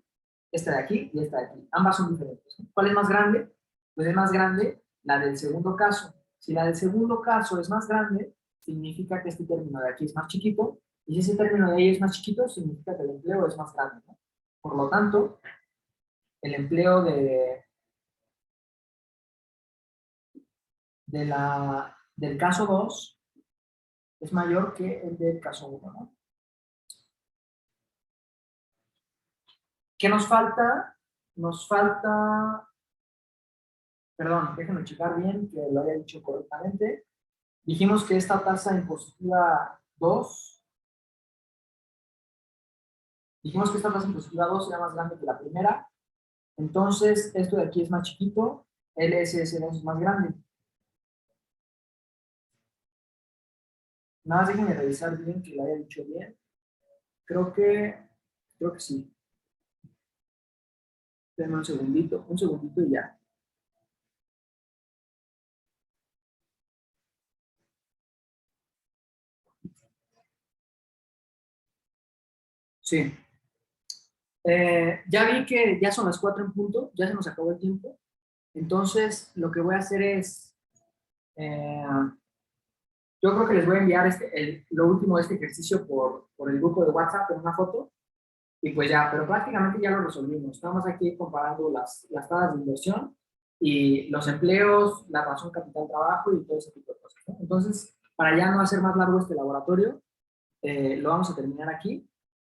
Esta de aquí y esta de aquí. Ambas son diferentes, ¿no? ¿Cuál es más grande? Pues es más grande la del segundo caso. Si la del segundo caso es más grande, significa que este término de aquí es más chiquito, y si ese término de ahí es más chiquito, significa que el empleo es más grande, ¿no? Por lo tanto, el empleo del caso 2 es mayor que el del caso 1, ¿no? ¿Qué nos falta? Nos falta, perdón, déjenme checar bien que lo haya dicho correctamente. Dijimos que esta tasa impositiva 2, era más grande que la primera. Entonces, esto de aquí es más chiquito, LSS2 es más grande. Nada más déjenme revisar bien que lo haya dicho bien. Creo que sí. Denme un segundito y ya. Sí. Ya vi que ya son las 4 en punto, ya se nos acabó el tiempo. Entonces, lo que voy a hacer es, yo creo que les voy a enviar lo último de este ejercicio por el grupo de WhatsApp en una foto. Y pues ya, pero prácticamente ya lo resolvimos. Estamos aquí comparando las tasas de inversión y los empleos, la razón capital trabajo y todo ese tipo de cosas, ¿no? Entonces, para ya no hacer más largo este laboratorio, lo vamos a terminar aquí.